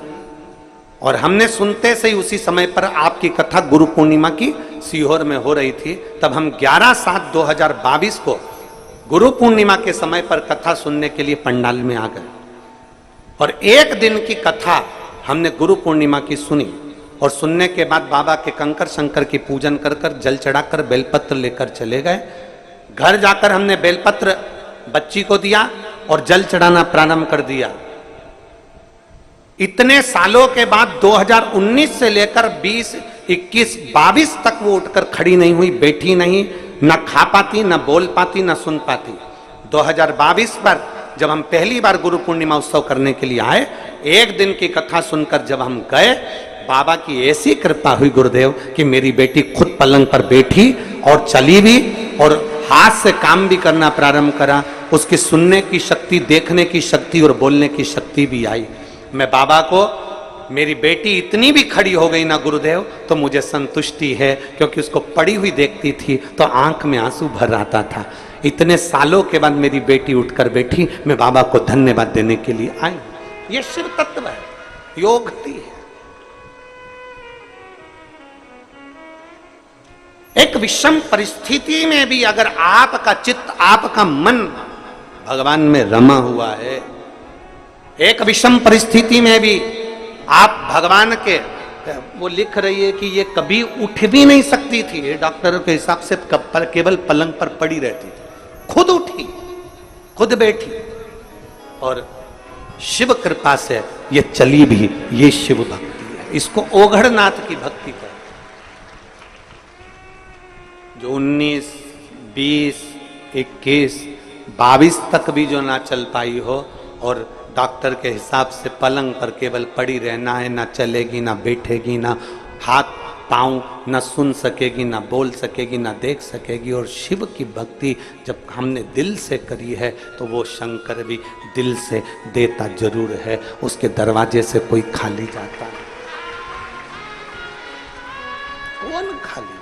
और हमने सुनते से ही उसी समय पर आपकी कथा गुरु पूर्णिमा की सीहोर में हो रही थी। तब हम 11/7/2022 को गुरु पूर्णिमा के समय पर कथा सुनने के लिए पंडाल में आ गए और एक दिन की कथा हमने गुरु पूर्णिमा की सुनी और सुनने के बाद बाबा के कंकर शंकर की पूजन कर कर, जल चढ़ाकर, बेलपत्र लेकर चले गए। घर जाकर हमने बेलपत्र बच्ची को दिया और जल चढ़ाना प्रारंभ कर दिया। इतने सालों के बाद 2019 से लेकर 20, 21, 22 तक वो उठकर खड़ी नहीं हुई, बैठी नहीं, ना खा पाती, ना बोल पाती, ना सुन पाती। 2022 पर जब हम पहली बार गुरु पूर्णिमा उत्सव करने के लिए आए, एक दिन की कथा सुनकर जब हम गए, बाबा की ऐसी कृपा हुई गुरुदेव कि मेरी बेटी खुद पलंग पर बैठी और चली भी और हाथ से काम भी करना प्रारंभ करा। उसकी सुनने की शक्ति, देखने की शक्ति और बोलने की शक्ति भी आई। मैं बाबा को, मेरी बेटी इतनी भी खड़ी हो गई ना गुरुदेव तो मुझे संतुष्टि है, क्योंकि उसको पड़ी हुई देखती थी तो आंख में आंसू भर आता था। इतने सालों के बाद मेरी बेटी उठकर बैठी, मैं बाबा को धन्यवाद देने के लिए आई। ये शिव तत्व है, योग है। एक विषम परिस्थिति में भी अगर आपका चित्त, आपका मन भगवान में रमा हुआ है, एक विषम परिस्थिति में भी आप भगवान के, वो लिख रही है कि ये कभी उठ भी नहीं सकती थी, ये डॉक्टर के हिसाब से केवल पलंग पर पड़ी रहती थी, खुद उठी, खुद बैठी, और शिव कृपा से ये चली भी। ये शिव भक्ति है, इसको ओघड़नाथ की भक्ति कहते हैं। जो 19, 20, 21, 22 तक भी जो ना चल पाई हो और डॉक्टर के हिसाब से पलंग पर केवल पड़ी रहना है, ना चलेगी, ना बैठेगी, ना हाथ पाँव न सुन सकेगी, ना बोल सकेगी, ना देख सकेगी। और शिव की भक्ति जब हमने दिल से करी है तो वो शंकर भी दिल से देता जरूर है, उसके दरवाजे से कोई खाली जाता नहीं। कौन खाली जाता?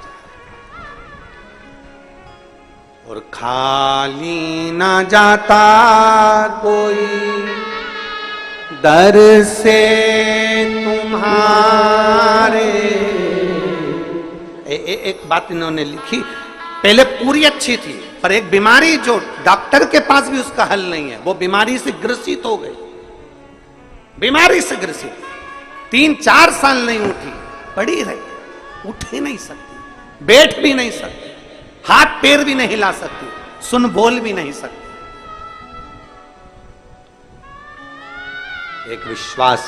और खाली ना जाता कोई दर से तुम्हारे। एक बात इन्होंने लिखी, पहले पूरी अच्छी थी, पर एक बीमारी जो डॉक्टर के पास भी उसका हल नहीं है, वो बीमारी से ग्रसित हो गई, बीमारी से ग्रसित, 3-4 साल नहीं उठी, पड़ी रही, उठ ही नहीं सकती, बैठ भी नहीं सकती, हाथ पैर भी नहीं हिला सकती, सुन बोल भी नहीं सकती। एक विश्वास,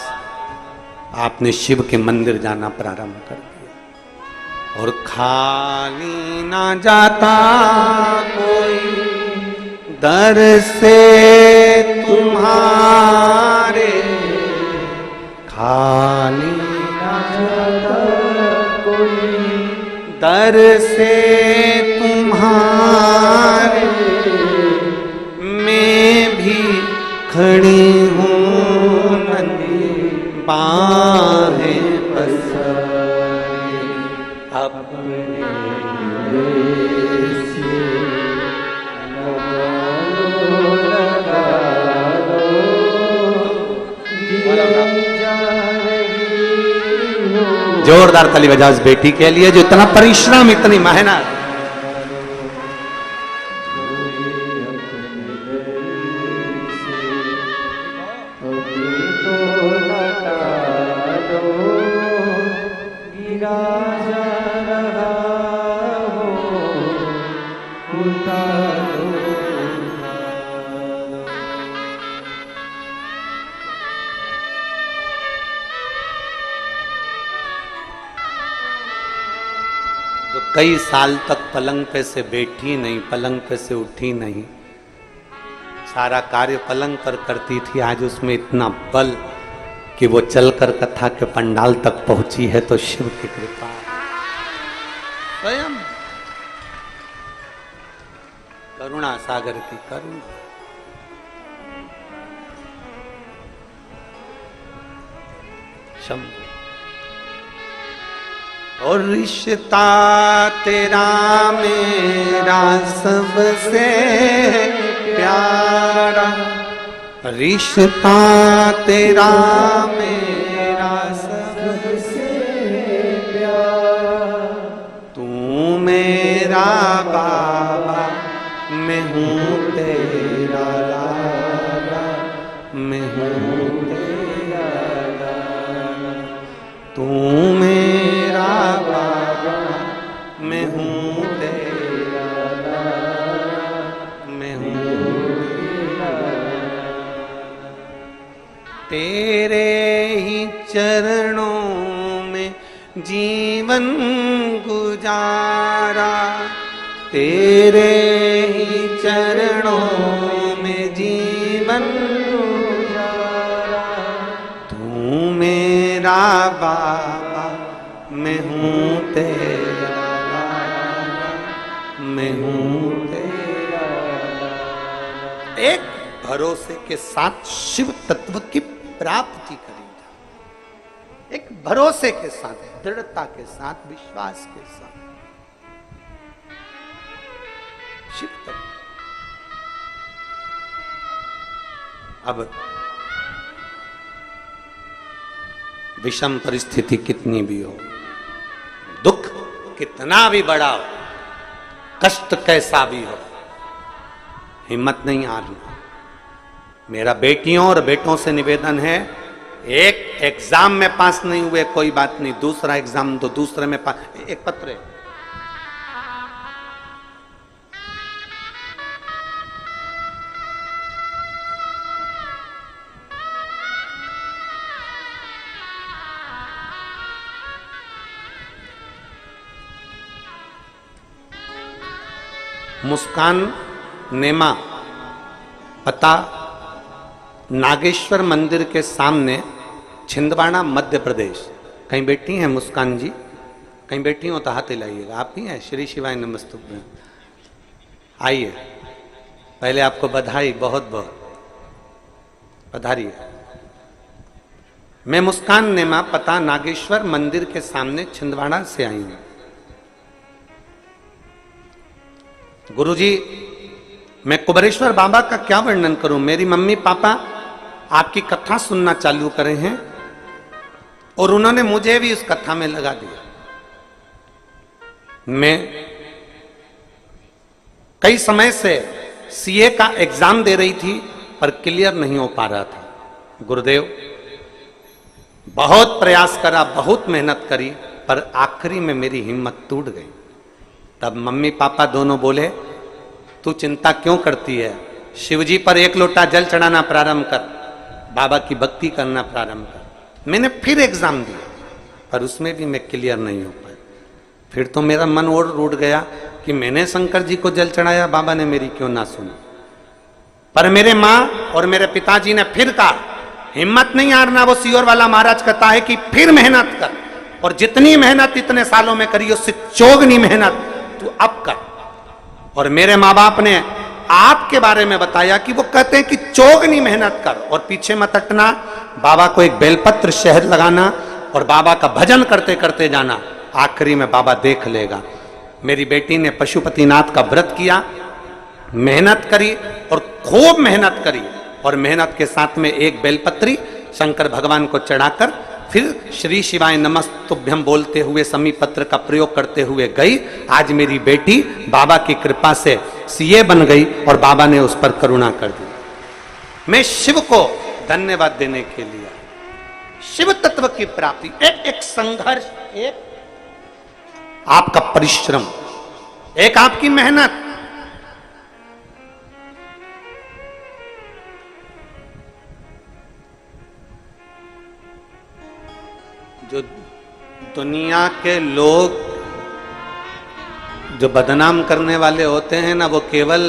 आपने शिव के मंदिर जाना प्रारंभ कर दिया। और खाली ना जाता कोई दर से तुम्हारे, खाली ना जाता कोई दर से तुम्हारे, मैं भी खड़ी हूँ बाहें पसारे अपने से लगा लो, जोरदार ताली बजाओ इस बेटी के लिए जो इतना परिश्रम, इतनी मेहनत। कई साल तक पलंग पे से बैठी नहीं, पलंग पे से उठी नहीं, सारा कार्य पलंग पर करती थी, आज उसमें इतना बल कि वो चलकर कथा के पंडाल तक पहुंची है, तो शिव की कृपा स्वयं, करुणा सागर की करुणा। शंभु। और रिश्ता तेरा मेरा सबसे प्यारा, रिश्ता तेरा मेरा सबसे प्यारा, तू मेरा बाबा, मैं हूँ तेरा लाला, मैं हूँ तेरा लाला, तू मेरा बाबा, मैं हूँ तेरा लाला, मैं हूँ तेरा लाला, तेरे प्यारा, तेरे ही चरणों में जीवन गुजारा। तू मेरा बाबा, मैं हूँ तेरा लाला, मैं हूँ तेरा लाला। एक भरोसे के साथ शिव तत्व की प्राप्ति करेगा, एक भरोसे के साथ, दृढ़ता के साथ, विश्वास के साथ शिव तत्व। अब विषम परिस्थिति कितनी भी हो, दुख कितना भी बड़ा हो, कष्ट कैसा भी हो, हिम्मत नहीं हारना। मेरा बेटियों और बेटों से निवेदन है, एक एग्जाम में पास नहीं हुए कोई बात नहीं, दूसरा एग्जाम तो दूसरे में पास। एक पत्र है, मुस्कान नेमा, पता नागेश्वर मंदिर के सामने, छिंदवाड़ा, मध्य प्रदेश। कहीं बैठी हैं मुस्कान जी? कहीं बैठी हो तो हाथ हिलाइएगा। आप ही हैं? श्री शिवाय नमस्तुभ्यं। आइए, पहले आपको बधाई, बहुत बहुत पधारिए। मैं मुस्कान नेमा, पता नागेश्वर मंदिर के सामने, छिंदवाड़ा से आई हूं। गुरुजी, मैं कुबेरेश्वर बाबा का क्या वर्णन करूं। मेरी मम्मी पापा आपकी कथा सुनना चालू करे हैं और उन्होंने मुझे भी इस कथा में लगा दिया। मैं कई समय से सीए का एग्जाम दे रही थी पर क्लियर नहीं हो पा रहा था। गुरुदेव, बहुत प्रयास करा, बहुत मेहनत करी, पर आखिरी में मेरी हिम्मत टूट गई। तब मम्मी पापा दोनों बोले, तू चिंता क्यों करती है, शिवजी पर एक लोटा जल चढ़ाना प्रारंभ कर, बाबा की भक्ति करना प्रारंभ कर। मैंने फिर एग्जाम दिया पर उसमें भी मैं क्लियर नहीं हो पाया। फिर तो मेरा मन और रूठ गया कि मैंने शंकर जी को जल चढ़ाया, बाबा ने मेरी क्यों ना सुनी। पर मेरे माँ और मेरे पिताजी ने फिर कहा, हिम्मत नहीं हारना। वो सीहोर वाला महाराज कहता है कि फिर मेहनत कर, और जितनी मेहनत इतने सालों में करी उससे चौगुनी मेहनत तू अब कर। और मेरे माँ बाप ने आपके बारे में बताया कि वो कहते हैं कि चौगुनी मेहनत कर और पीछे मत हटना। बाबा को एक बेलपत्र शहद लगाना और बाबा का भजन करते करते जाना, आखिरी में बाबा देख लेगा। मेरी बेटी ने पशुपतिनाथ का व्रत किया, मेहनत करी और खूब मेहनत करी, और मेहनत के साथ में एक बेलपत्री शंकर भगवान को चढ़ाकर फिर श्री शिवाय नमस्तुभ्यं बोलते हुए समी पत्र का प्रयोग करते हुए गई। आज मेरी बेटी बाबा की कृपा से सीए बन गई और बाबा ने उस पर करुणा कर दी। मैं शिव को धन्यवाद देने के लिए, शिव तत्व की प्राप्ति, एक संघर्ष, एक आपका परिश्रम, एक आपकी मेहनत, जो दुनिया के लोग जो बदनाम करने वाले होते हैं ना, वो केवल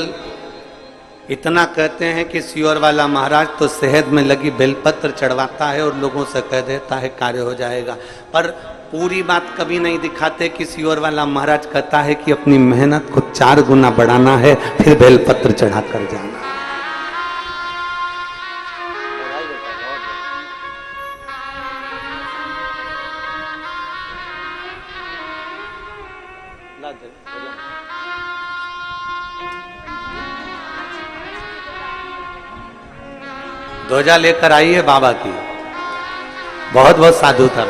इतना कहते हैं कि सीहोर वाला महाराज तो शहद में लगी बेलपत्र चढ़वाता है और लोगों से कह देता है कार्य हो जाएगा, पर पूरी बात कभी नहीं दिखाते कि सीहोर वाला महाराज कहता है कि अपनी मेहनत को 4 गुना बढ़ाना है, फिर बेलपत्र चढ़ा कर जाना। ध्वजा लेकर आई है बाबा की, बहुत बहुत साधु था।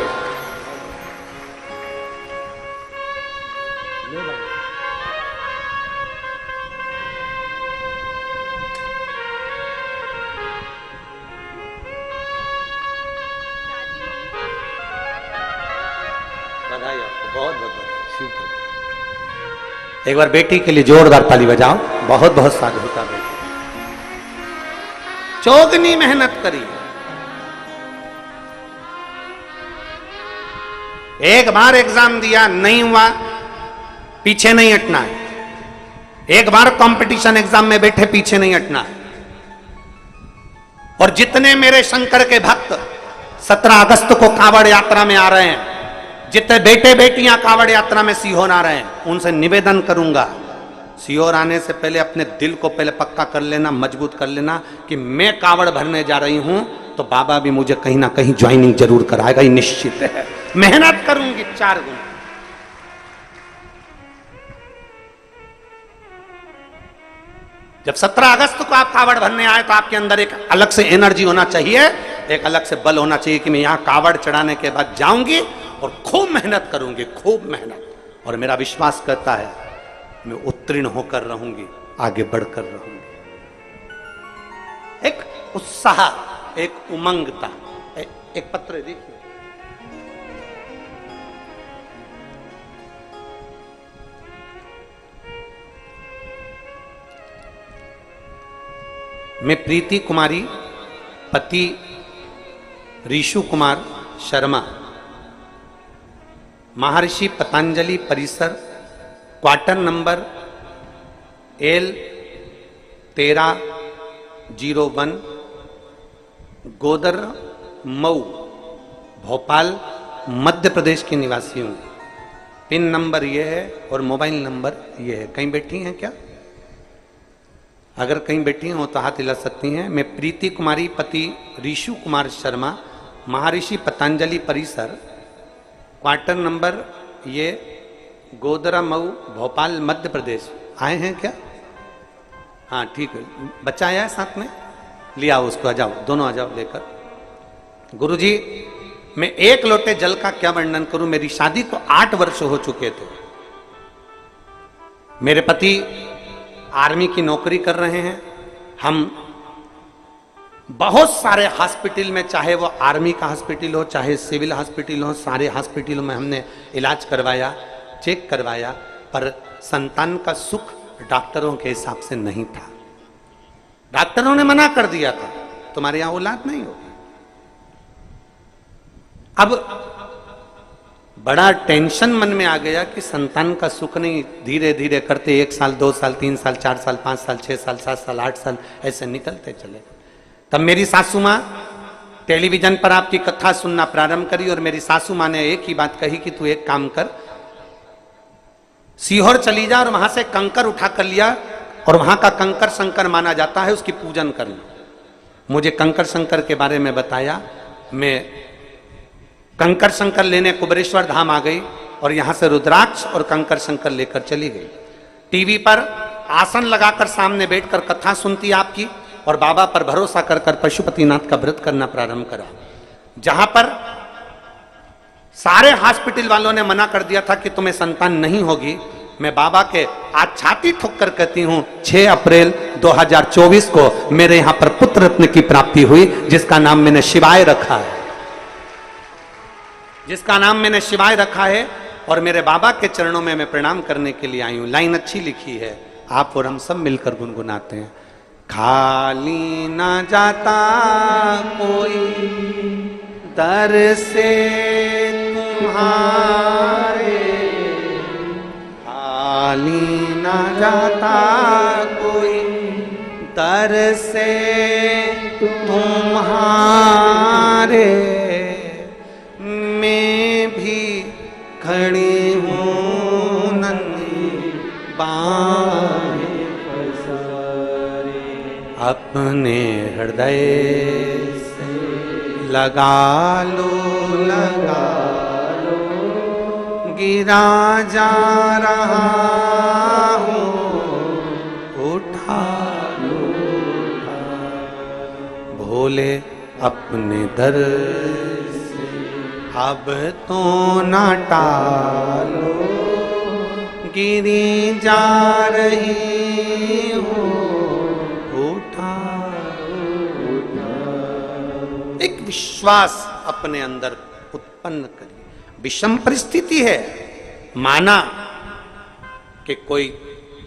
बधाई आपको, बहुत बहुत बधाई। एक बार बेटी के लिए जोरदार ताली बजाओ। बहुत बहुत साधु था बेटी, चौगुनी मेहनत करी। एक बार एग्जाम दिया, नहीं हुआ, पीछे नहीं हटना है। एक बार कंपटीशन एग्जाम में बैठे पीछे नहीं हटना है। और जितने मेरे शंकर के भक्त 17 अगस्त को कांवड़ यात्रा में आ रहे हैं, जितने बेटे बेटियां कांवड़ यात्रा में सीहोर आ रहे हैं, उनसे निवेदन करूंगा, सीहोर आने से पहले अपने दिल को पहले पक्का कर लेना, मजबूत कर लेना कि मैं कांवड़ भरने जा रही हूं तो बाबा भी मुझे कहीं ना कहीं ज्वाइनिंग जरूर कराएगा, ये निश्चित है। मेहनत करूंगी 4 गुना। जब 17 अगस्त को आप कांवड़ भरने आए तो आपके अंदर एक अलग से एनर्जी होना चाहिए, एक अलग से बल होना चाहिए कि मैं यहां कांवड़ चढ़ाने के बाद जाऊंगी और खूब मेहनत करूंगी, खूब मेहनत। और मेरा विश्वास करता है मैं उत्तीर्ण होकर रहूंगी, आगे बढ़कर रहूंगी। एक उत्साह, एक उमंगता। एक पत्र देखिए, मैं प्रीति कुमारी पति ऋषु कुमार शर्मा, महर्षि पतंजलि परिसर, क्वार्टर नंबर L1301, गोदर मऊ, भोपाल, मध्य प्रदेश के निवासी हूँ। पिन नंबर ये है और मोबाइल नंबर ये है। कहीं बैठी हैं क्या? अगर कहीं बैठी हो तो हाथ हिला सकती हैं। मैं प्रीति कुमारी पति ऋषु कुमार शर्मा, महर्षि पतंजलि परिसर, क्वार्टर नंबर ये गोदरा मऊ, भोपाल, मध्य प्रदेश। आए हैं क्या? हाँ ठीक है। बच्चा आया है साथ में? लिया उसको, आ जाओ, दोनों आ जाओ लेकर। गुरुजी, मैं 1 लोटे जल का क्या वर्णन करूं। मेरी शादी को 8 वर्ष हो चुके थे। मेरे पति आर्मी की नौकरी कर रहे हैं। हम बहुत सारे हॉस्पिटल में, चाहे वो आर्मी का हॉस्पिटल हो, चाहे सिविल हॉस्पिटल हो, सारे हॉस्पिटलों में हमने इलाज करवाया, चेक करवाया, पर संतान का सुख डॉक्टरों के हिसाब से नहीं था। डॉक्टरों ने मना कर दिया था, तुम्हारे यहां औलाद नहीं होगी। अब बड़ा टेंशन मन में आ गया कि संतान का सुख नहीं, धीरे धीरे करते 1 साल, 2 साल, 3 साल, 4 साल, 5 साल, 6 साल, 7 साल, 8 साल ऐसे निकलते चले। तब मेरी सासू माँ टेलीविजन पर आपकी कथा सुनना प्रारंभ करी और मेरी सासू माँ ने एक ही बात कही कि तू एक काम कर, सीहोर चली जा और वहां से कंकर उठा कर लिया, और वहां का कंकर शंकर माना जाता है, उसकी पूजन करना। मुझे कंकर शंकर के बारे में बताया। मैं कंकर शंकर लेने कुबरेश्वर धाम आ गई और यहां से रुद्राक्ष और कंकर शंकर लेकर चली गई। टीवी पर आसन लगाकर सामने बैठकर कथा सुनती आपकी, और बाबा पर भरोसा कर कर पशुपतिनाथ का व्रत करना प्रारंभ करा। जहां पर सारे हॉस्पिटल वालों ने मना कर दिया था कि तुम्हें संतान नहीं होगी, मैं बाबा के आज छाती ठोक कर कहती हूं 6 अप्रैल 2024 को मेरे यहां पर पुत्र रत्न की प्राप्ति हुई, जिसका नाम मैंने शिवाय रखा है, जिसका नाम मैंने शिवाय रखा है। और मेरे बाबा के चरणों में मैं प्रणाम करने के लिए आई हूं। लाइन अच्छी लिखी है, आप और हम सब मिलकर गुनगुनाते हैं। खाली ना जाता कोई दर से तुम्हारे, खाली ना जाता कोई दर से तुम्हारे, मैं भी खड़ी हूँ नन्ही बाहें पसारे, अपने हृदय से लगा लो, लगा लो, गिरा जा रहा हूँ, उठा लो, भोले अपने दर से अब तो ना टालो, गिरी जा रही हूँ, उठा, एक विश्वास अपने अंदर उत्पन्न करिए। विषम परिस्थिति है, माना कि कोई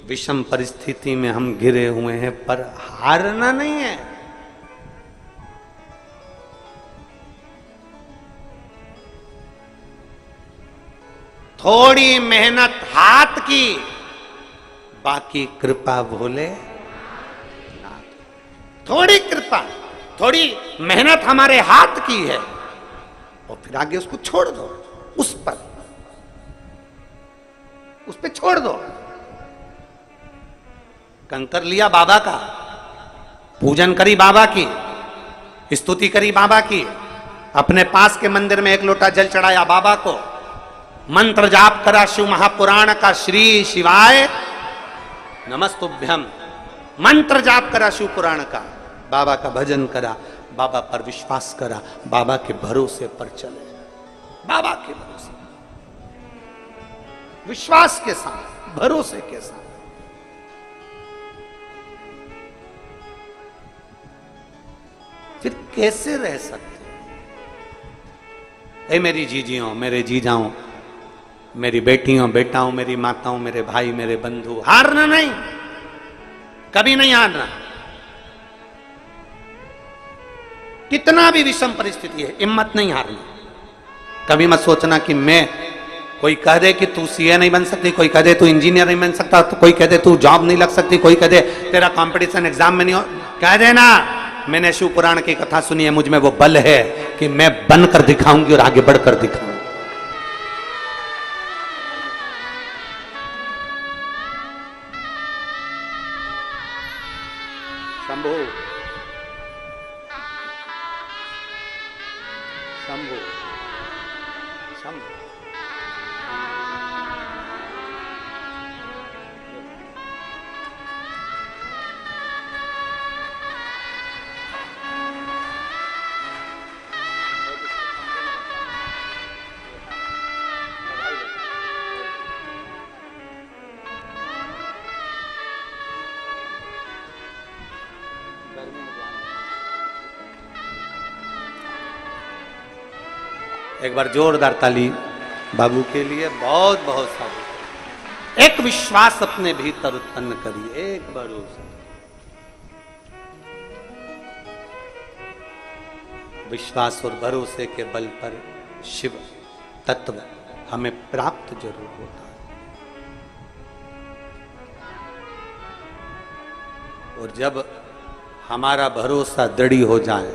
विषम परिस्थिति में हम घिरे हुए हैं, पर हारना नहीं है। थोड़ी मेहनत हाथ की, बाकी कृपा भोले। थोड़ी कृपा, थोड़ी मेहनत हमारे हाथ की है, और फिर आगे उसको छोड़ दो, उस पे छोड़ दो। कंकर लिया बाबा का, पूजन करी बाबा की, स्तुति करी बाबा की, अपने पास के मंदिर में एक लोटा जल चढ़ाया बाबा को, मंत्र जाप करा शिव महापुराण का, श्री शिवाय नमस्तुभ्यम, मंत्र जाप करा शिव पुराण का, बाबा का भजन करा, बाबा पर विश्वास करा, बाबा के भरोसे पर चले, बाबा के भरोसे, विश्वास के साथ, भरोसे के साथ। फिर कैसे रह सकते? ए मेरी जीजियों, मेरे जीजाओं, मेरी बेटियों, बेटाओं, मेरी माताओं, मेरे भाई, मेरे बंधु, हारना नहीं, कभी नहीं हारना। कितना भी विषम परिस्थिति है, हिम्मत नहीं हारना। कभी मत सोचना कि मैं, कोई कह दे कि तू सीए नहीं बन सकती, कोई कह दे तू इंजीनियर नहीं बन सकता, तो कोई कह दे तू जॉब नहीं लग सकती, कोई कह दे तेरा कंपटीशन एग्जाम में नहीं हो, कह देना मैंने शिव पुराण की कथा सुनी है, मुझ में वो बल है कि मैं बनकर दिखाऊंगी और आगे बढ़कर दिखाऊंगी। शंभू शंभू शंभू, एक बार जोरदार ताली बाबू के लिए, बहुत बहुत सारी। एक विश्वास अपने भीतर उत्पन्न करिए, एक भरोसा, विश्वास और भरोसे के बल पर शिव तत्व हमें प्राप्त जरूर होता है। और जब हमारा भरोसा दृढ़ हो जाए,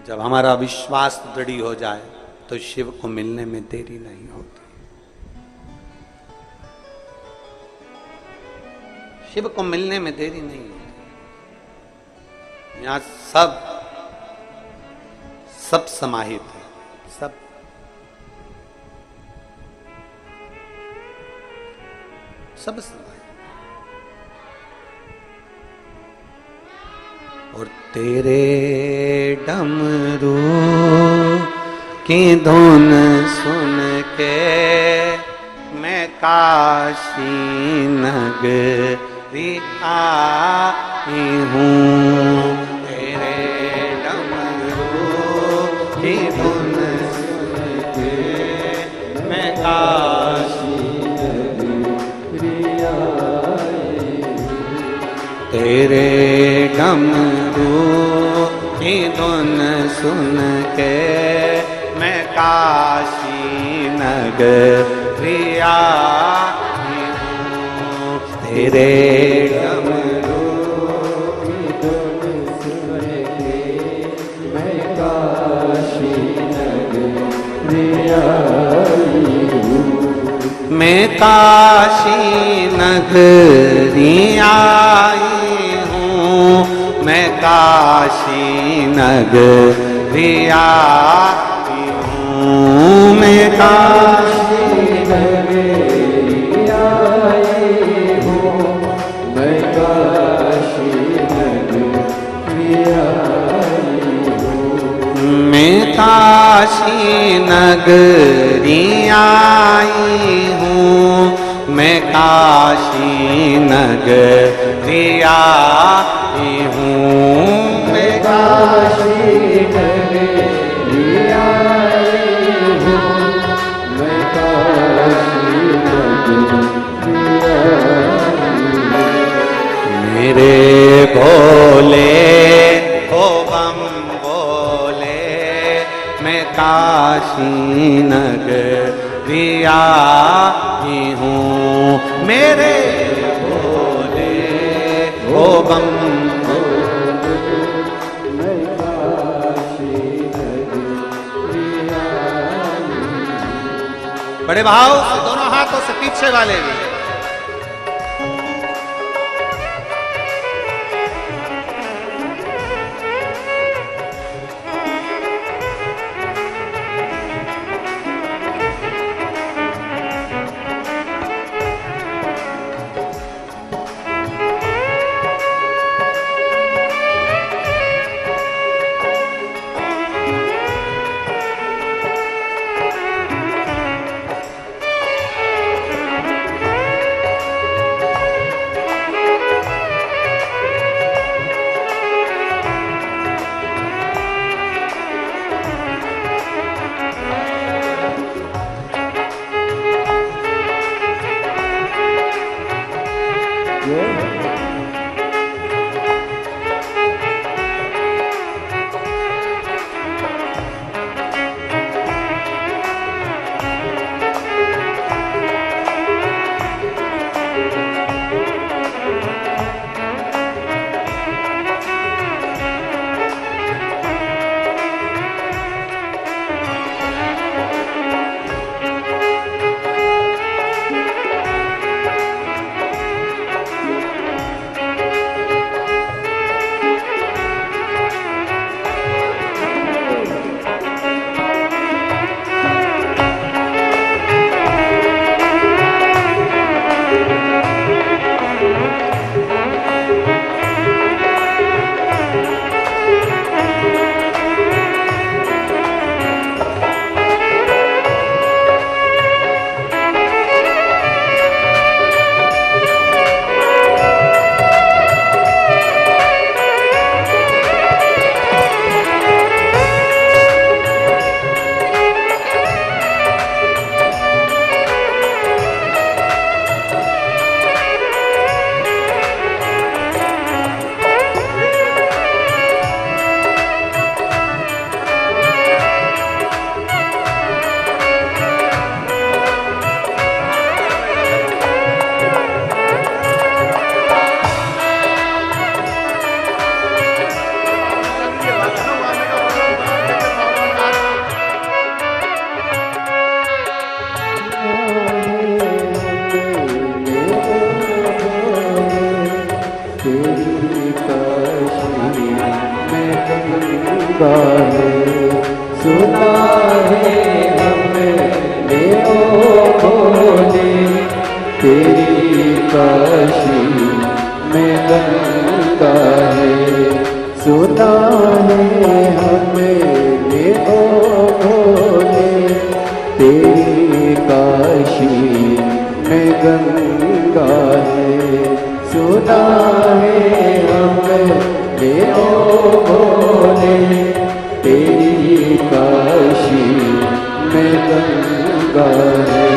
जब हमारा विश्वास दृढ़ हो जाए, तो शिव को मिलने में देरी नहीं होती। शिव को मिलने में देरी नहीं होती। यहां सब समाहित है, सब समाहित। और तेरे डमरू की धुन सुन के मैं काशी नगरी आई हूँ। तेरे डमरू की धुन सुन के मैं काशी नगरी आई हूँ। तेरे डमरू की धुन सुन के मैं काशी नगरी आई हूँ। तेरे डमरू की धुन सुन के मैं काशी नगरी आई हूँ। मैं काशी नगरी आई हूँ। मैं काशी नगरी आई हूँ। मैं काशी नगरी आई हूँ। मैं काशी नगरी आई हूँ। मैं काशी नगरी आई हूँ। मैं काशी नगरी आई हूँ। मैं काशी नगरी आई हूँ। मैं काशी नगरी आई हूँ। मेरे भोले ओ बम भोले, मैं काशी नगरिया ही हूँ मेरे भोले ओ बम। बड़े भाव से दोनों हाथों से पीछे वाले भी। सुना है हमने ओ भोले तेरी काशी में गंगा है। सुना है हमने ओ भोले तेरी काशी में गंगा है। सुना है हमने ओ भोले तेरी काशी में गंगा है।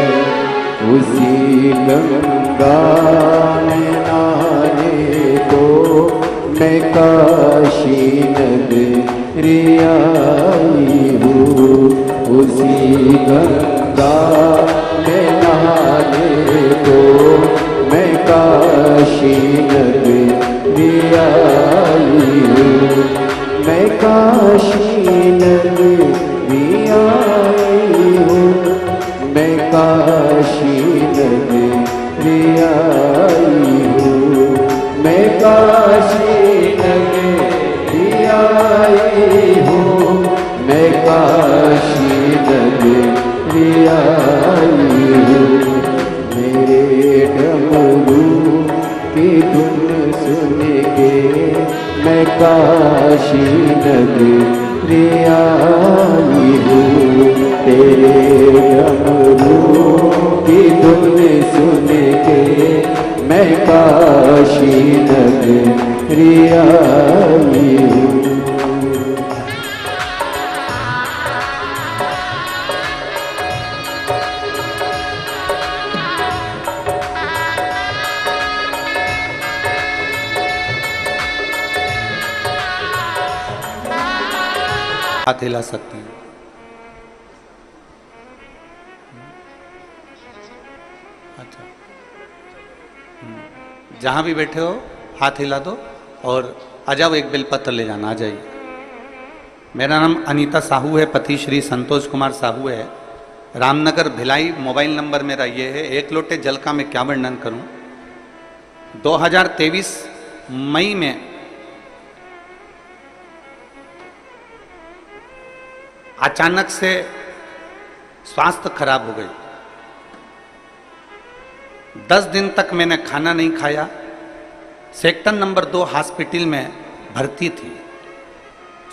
उसी गंगा में नहाने को मैं काशी नगरी आई हूँ। उसी गंगा में नहाने को मैं काशी नगरी आई हूँ। मैं काशी नगरी आई हूँ। मैं काशी नगरी आई हूँ। मैं काशी नगरी आई हूँ। मैं काशी नगरी आई हूँ। मेरे डमरू की धुन सुन के मैं काशी नगरी आई हूँ। तेरे डमरू की धुन सुन के मैं काशी नगरी आई हूँ। हाथ हिला सकते हैं। अच्छा, जहां भी बैठे हो हाथ हिला दो और आ जाओ, एक बेलपत्र ले जाना, आ जाइए। मेरा नाम अनीता साहू है, पति श्री संतोष कुमार साहू है, रामनगर भिलाई। मोबाइल नंबर मेरा ये है। एक लोटे जल का मैं क्या वर्णन करूं। 2023 मई में अचानक से स्वास्थ्य खराब हो गई। 10 दिन तक मैंने खाना नहीं खाया। सेक्टर नंबर 2 हॉस्पिटल में भर्ती थी।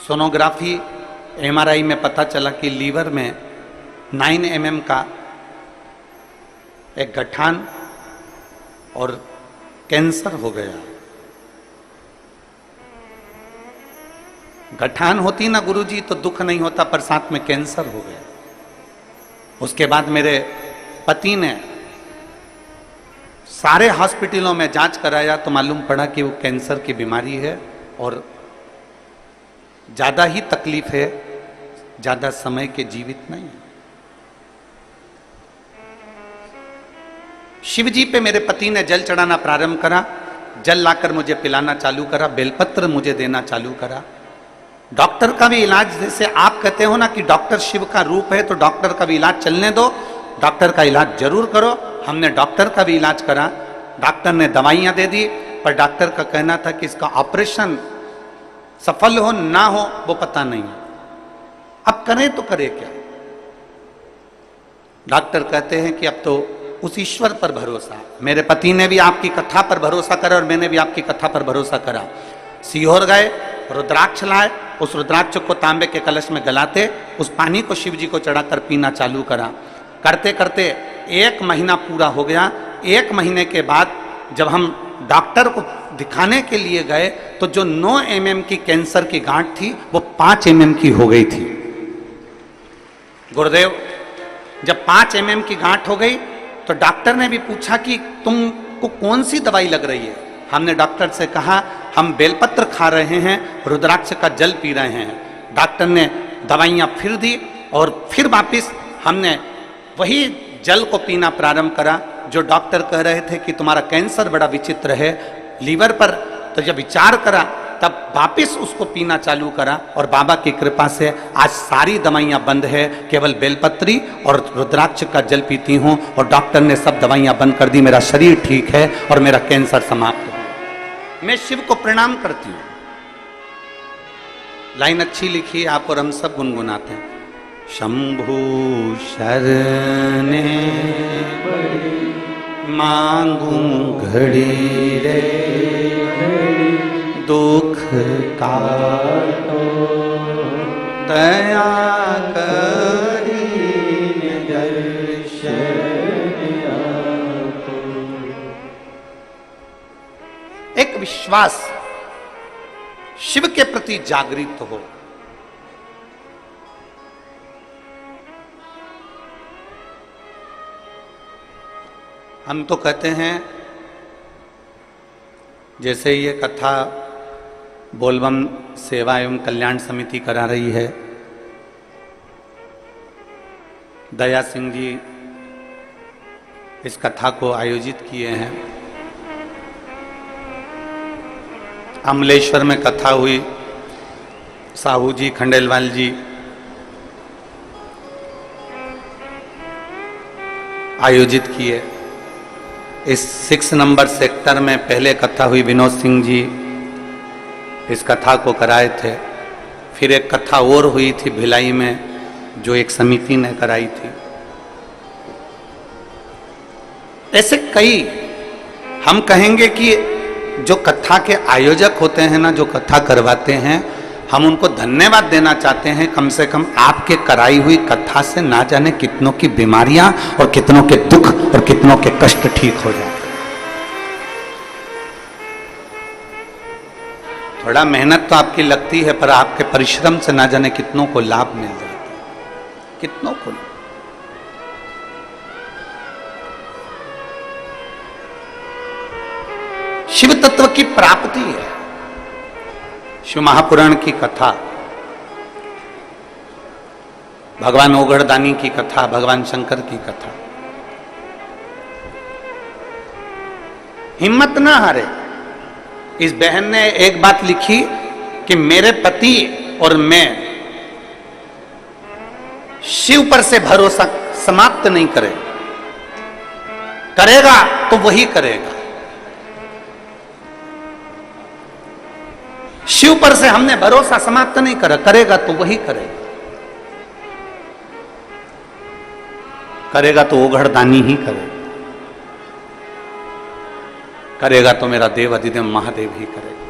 सोनोग्राफी MRI में पता चला कि लीवर में 9 mm का एक गठान और कैंसर हो गया। गठान होती ना गुरुजी तो दुख नहीं होता, पर साथ में कैंसर हो गया। उसके बाद मेरे पति ने सारे हॉस्पिटलों में जांच कराया तो मालूम पड़ा कि वो कैंसर की बीमारी है और ज्यादा ही तकलीफ है, ज्यादा समय के जीवित नहीं है। शिव जी पे मेरे पति ने जल चढ़ाना प्रारंभ करा। जल लाकर मुझे पिलाना चालू करा, बेलपत्र मुझे देना चालू करा। डॉक्टर का भी इलाज, जैसे आप कहते हो ना कि डॉक्टर शिव का रूप है तो डॉक्टर का भी इलाज चलने दो, डॉक्टर का इलाज जरूर करो। हमने डॉक्टर का भी इलाज करा। डॉक्टर ने दवाइयां दे दी, पर डॉक्टर का कहना था कि इसका ऑपरेशन सफल हो ना हो वो पता नहीं। अब करें तो करें क्या। डॉक्टर कहते हैं कि अब तो उस ईश्वर पर भरोसा। मेरे पति ने भी आपकी कथा पर भरोसा करा और मैंने भी आपकी कथा पर भरोसा करा। सीहोर गए, रुद्राक्ष लाए, उस रुद्राक्ष को तांबे के कलश में गलाते, उस पानी को शिव जी को चढ़ाकर पीना चालू करा। करते करते 1 महीना पूरा हो गया। 1 महीने के बाद जब हम डॉक्टर को दिखाने के लिए गए तो जो 9 mm की कैंसर की गांठ थी वो 5 mm की हो गई थी। गुरुदेव, जब 5 mm की गांठ हो गई तो डॉक्टर ने भी पूछा कि तुमको कौन सी दवाई लग रही है। हमने डॉक्टर से कहा हम बेलपत्र खा रहे हैं, रुद्राक्ष का जल पी रहे हैं। डॉक्टर ने दवाइयां फिर दी और फिर वापिस हमने वही जल को पीना प्रारंभ करा। जो डॉक्टर कह रहे थे कि तुम्हारा कैंसर बड़ा विचित्र है लीवर पर, तो जब विचार करा तब वापिस उसको पीना चालू करा और बाबा की कृपा से आज सारी दवाइयां बंद है, केवल बेलपत्री और रुद्राक्ष का जल पीती हूं और डॉक्टर ने सब दवाइयां बंद कर दी। मेरा शरीर ठीक है और मेरा कैंसर समाप्त हो। मैं शिव को प्रणाम करती हूं। लाइन अच्छी लिखी है आप और हम सब गुनगुनाते हैं। शंभु शरणे मांगू घड़ी रे, दुख काटो दया करी दर्शन आपको। एक विश्वास शिव के प्रति जागृत हो। हम तो कहते हैं जैसे ये कथा बोलबम सेवा एवं कल्याण समिति करा रही है, दया सिंह जी इस कथा को आयोजित किए हैं। अमलेश्वर में कथा हुई, साहू जी खंडेलवाल जी आयोजित किए। इस 6 नंबर सेक्टर में पहले कथा हुई, विनोद सिंह जी इस कथा को कराए थे। फिर एक कथा और हुई थी भिलाई में जो एक समिति ने कराई थी। ऐसे कई हम कहेंगे कि जो कथा के आयोजक होते हैं ना, जो कथा करवाते हैं, हम उनको धन्यवाद देना चाहते हैं। कम से कम आपके कराई हुई कथा से ना जाने कितनों की बीमारियां और कितनों के दुख और कितनों के कष्ट ठीक हो जाए। थोड़ा मेहनत तो आपकी लगती है, पर आपके परिश्रम से ना जाने कितनों को लाभ मिल जाता है, कितनों को। शिव तत्व की प्राप्ति है। शिव महापुराण की कथा, भगवान ओगड़दानी की कथा, भगवान शंकर की कथा। हिम्मत ना हारे। इस बहन ने एक बात लिखी कि मेरे पति और मैं शिव पर से भरोसा समाप्त नहीं करेगा तो वही करेगा। शिव पर से हमने भरोसा समाप्त नहीं करेगा तो वही करेगा तो ओघड़दानी ही करेगा तो मेरा देव अधिदेव महादेव ही करेगा।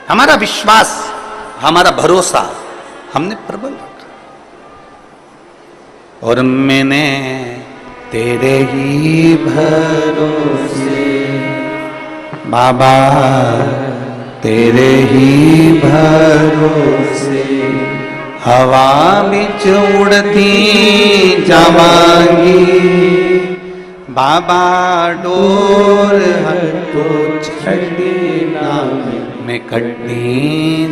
हमारा विश्वास, हमारा भरोसा हमने प्रबल रखा। और मैंने तेरे ही भरोसे बाबा, तेरे ही भरोसे हवा बिच उड़ती जावांगी बाबा, डोर हटो छड़ी नाम में कटनी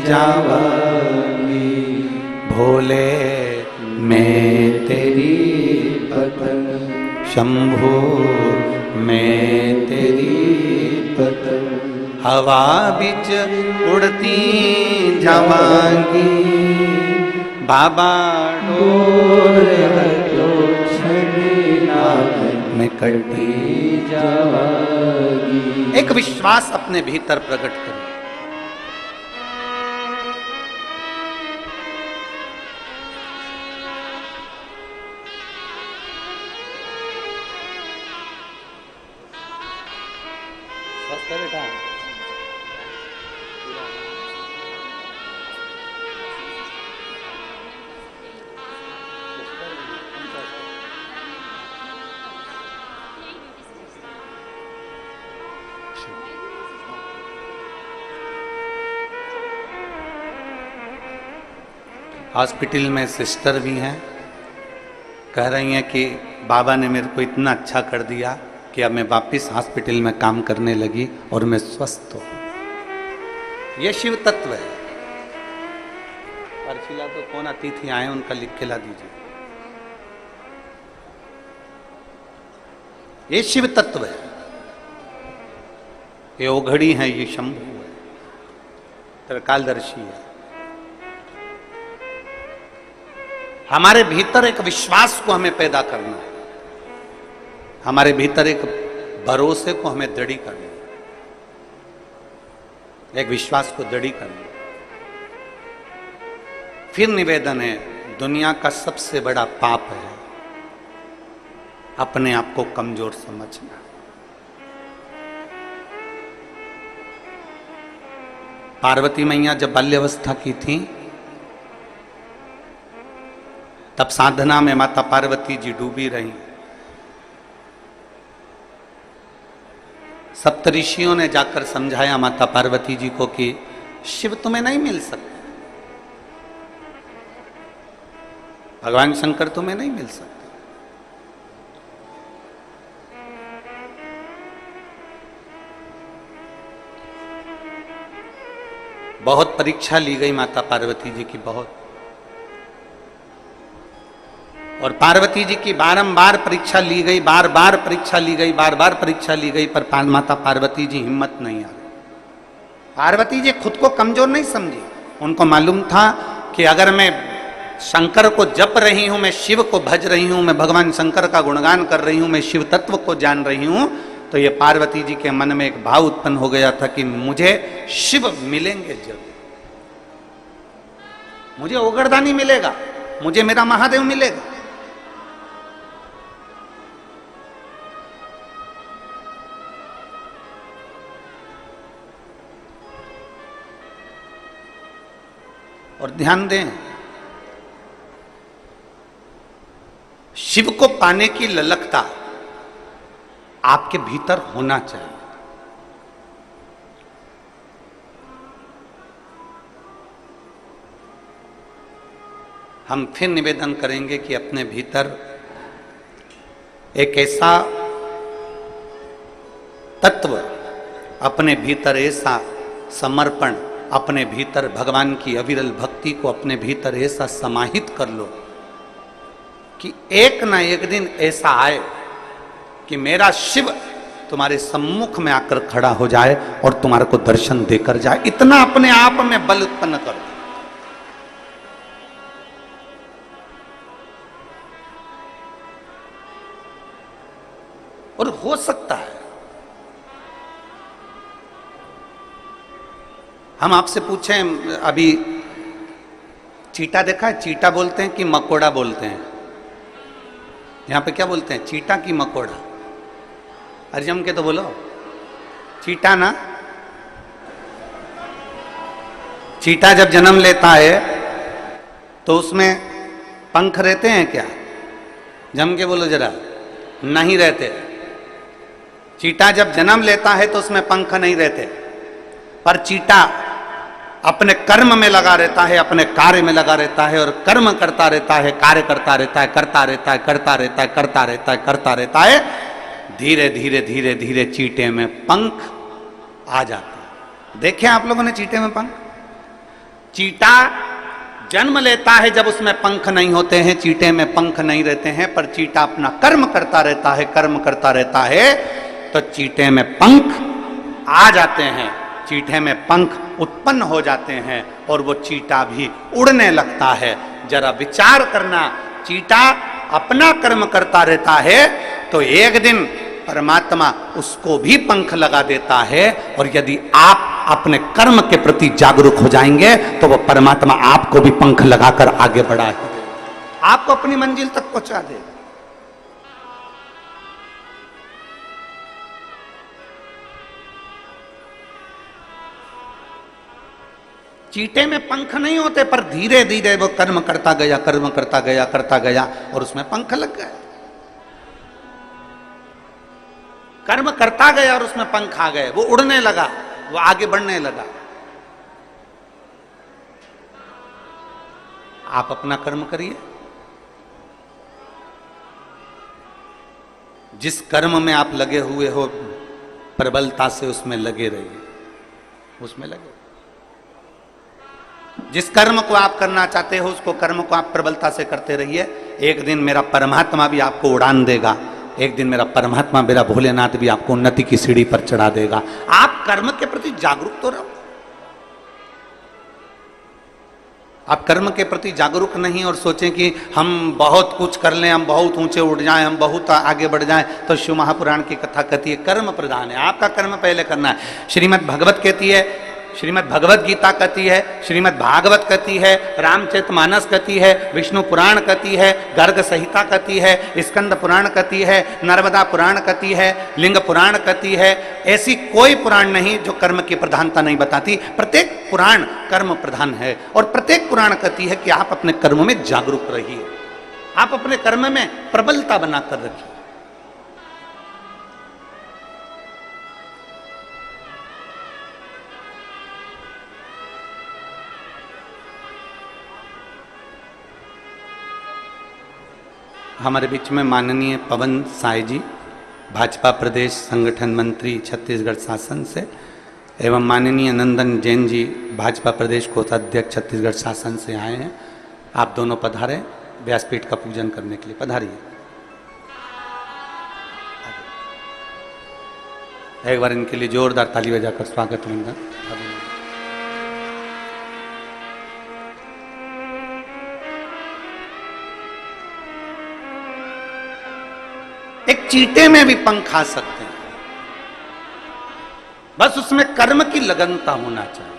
जावांगी। भोले मैं तेरी पतंग, शंभो मैं तेरी पतंग, हवा बिच उड़ती जावांगी बाबा, डोर हटो छड़ी नाम में कटनी जावांगी। एक विश्वास अपने भीतर प्रकट करो। बेटा हॉस्पिटल में सिस्टर भी हैं, कह रही हैं कि बाबा ने मेरे को इतना अच्छा कर दिया कि अब मैं वापस हॉस्पिटल में काम करने लगी और मैं स्वस्थ हूं। ये शिव तत्व है। अर्शिला तो कौन अतिथि आए उनका लिख के ला दीजिए। ये शिव तत्व है, ये ओघड़ी है, ये शंभु है, त्रिकालदर्शी है। हमारे भीतर एक विश्वास को हमें पैदा करना है, हमारे भीतर एक भरोसे को हमें दृढ़ करना है, एक विश्वास को दृढ़ करना है। फिर निवेदन है, दुनिया का सबसे बड़ा पाप है अपने आप को कमजोर समझना। पार्वती मैया जब बाल्यावस्था की थी तब साधना में माता पार्वती जी डूबी रही। सप्तऋषियों ने जाकर समझाया माता पार्वती जी को कि शिव तुम्हें नहीं मिल सकते, भगवान शंकर तुम्हें नहीं मिल सकते। बहुत परीक्षा ली गई माता पार्वती जी की, बहुत, और पार्वती जी की बारंबार परीक्षा ली गई, बार बार परीक्षा ली गई, बार बार परीक्षा ली गई, पर माता पार्वती जी हिम्मत नहीं आ रही। पार्वती जी खुद को कमजोर नहीं समझी। उनको मालूम था कि अगर मैं शंकर को जप रही हूं, मैं शिव को भज रही हूं, मैं भगवान शंकर का गुणगान कर रही हूं, मैं शिव तत्व को जान रही हूं, तो ये पार्वती जी के मन में एक भाव उत्पन्न हो गया था कि मुझे शिव मिलेंगे जरूर, मुझे ओगरदानी मिलेगा, मुझे मेरा महादेव मिलेगा। और ध्यान दें, शिव को पाने की ललकता आपके भीतर होना चाहिए। हम फिर निवेदन करेंगे कि अपने भीतर एक ऐसा तत्व, अपने भीतर ऐसा समर्पण, अपने भीतर भगवान की अविरल भक्ति को अपने भीतर ऐसा समाहित कर लो कि एक ना एक दिन ऐसा आए कि मेरा शिव तुम्हारे सम्मुख में आकर खड़ा हो जाए और तुम्हारे को दर्शन देकर जाए, इतना अपने आप में बल उत्पन्न कर दो। और हो सकता है। हम आपसे पूछें, अभी चीटा देखा है? चीटा बोलते हैं कि मकोड़ा बोलते हैं? यहां पे क्या बोलते हैं, चीटा की मकोड़ा? अरे जम के तो बोलो, चीटा ना। चीटा जब जन्म लेता है तो उसमें पंख रहते हैं क्या? जम के बोलो जरा। नहीं रहते। चीटा जब जन्म लेता है तो उसमें पंख नहीं रहते, पर चीटा अपने कर्म में लगा रहता है, अपने कार्य में लगा रहता है और कर्म करता रहता है, कार्य करता रहता है, करता रहता है, करता रहता है, करता रहता है, करता रहता है। धीरे धीरे धीरे धीरे चीटे में पंख आ जाते हैं। देखे आप लोगों ने चीटे में पंख? चीटा जन्म लेता है जब उसमें पंख नहीं होते हैं, चीटे में पंख नहीं रहते हैं, पर चीटा अपना कर्म करता रहता है, कर्म करता रहता है, तो चीटे में पंख आ जाते हैं, चीटे में पंख उत्पन्न हो जाते हैं और वो चीटा भी उड़ने लगता है। जरा विचार करना, चीटा अपना कर्म करता रहता है तो एक दिन परमात्मा उसको भी पंख लगा देता है, और यदि आप अपने कर्म के प्रति जागरूक हो जाएंगे तो वो परमात्मा आपको भी पंख लगाकर आगे बढ़ा है, आपको अपनी मंजिल तक पहुंचा दे। चीटे में पंख नहीं होते, पर धीरे धीरे वो कर्म करता गया, कर्म करता गया, करता गया और उसमें पंख लग गए। कर्म करता गया और उसमें पंख आ गए, वो उड़ने लगा, वो आगे बढ़ने लगा। आप अपना कर्म करिए, जिस कर्म में आप लगे हुए हो प्रबलता से उसमें लगे रहिए, उसमें लगे। जिस कर्म को आप करना चाहते हो उसको कर्म को आप प्रबलता से करते रहिए। एक दिन मेरा परमात्मा भी आपको उड़ान देगा, एक दिन मेरा परमात्मा, मेरा भोलेनाथ भी आपको उन्नति की सीढ़ी पर चढ़ा देगा। आप कर्म के प्रति जागरूक तो रहो। आप कर्म के प्रति जागरूक नहीं और सोचें कि हम बहुत कुछ कर लें, हम बहुत ऊंचे उठ जाएं, हम बहुत आगे बढ़ जाएं, तो शिव महापुराण की कथा कहती है कर्म प्रधान है, आपका कर्म पहले करना है। श्रीमद् भगवत कहती है, श्रीमद् भगवत गीता कहती है, श्रीमद् भागवत कहती है, रामचरितमानस कहती है, विष्णु पुराण कहती है, गर्ग संहिता कहती है, स्कंद पुराण कहती है, नर्मदा पुराण कहती है, लिंग पुराण कहती है। ऐसी कोई पुराण नहीं जो कर्म की प्रधानता नहीं बताती। प्रत्येक पुराण कर्म प्रधान है और प्रत्येक पुराण कहती है कि आप अपने कर्म में जागरूक रहिए, आप अपने कर्म में प्रबलता बनाकर रखिए। हमारे बीच में माननीय पवन साय जी, भाजपा प्रदेश संगठन मंत्री छत्तीसगढ़ शासन से, एवं माननीय नंदन जैन जी, भाजपा प्रदेश कोषाध्यक्ष छत्तीसगढ़ शासन से आए हैं। आप दोनों पधारें, व्यासपीठ का पूजन करने के लिए पधारिए। एक बार इनके लिए जोरदार ताली बजाकर स्वागत वंदन। एक चीटे में भी पंख आ सकते हैं, बस उसमें कर्म की लगनता होना चाहिए।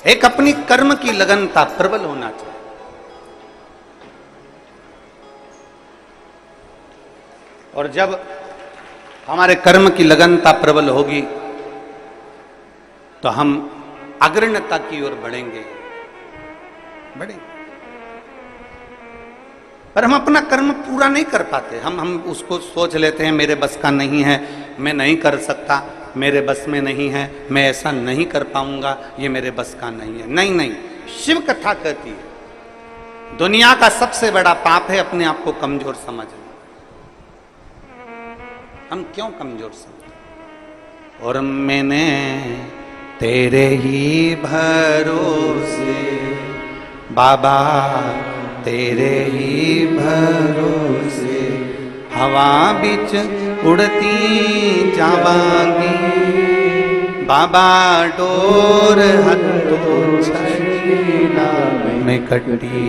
एक अपनी कर्म की लगनता प्रबल होना चाहिए। और जब हमारे कर्म की लगनता प्रबल होगी तो हम अग्रणता की ओर बढ़ेंगे। पर हम अपना कर्म पूरा नहीं कर पाते। हम उसको सोच लेते हैं मेरे बस का नहीं है, मैं नहीं कर सकता, मेरे बस में नहीं है, मैं ऐसा नहीं कर पाऊंगा, ये मेरे बस का नहीं है। नहीं नहीं, शिव कथा कहती है दुनिया का सबसे बड़ा पाप है अपने आप को कमजोर समझना। हम क्यों कमजोर समझते? और मैंने तेरे ही भरोसे बाबा, तेरे ही भरोसे हवा बिच उड़ती जावांगी बाबा, डोर हथों छड़ीना में कटी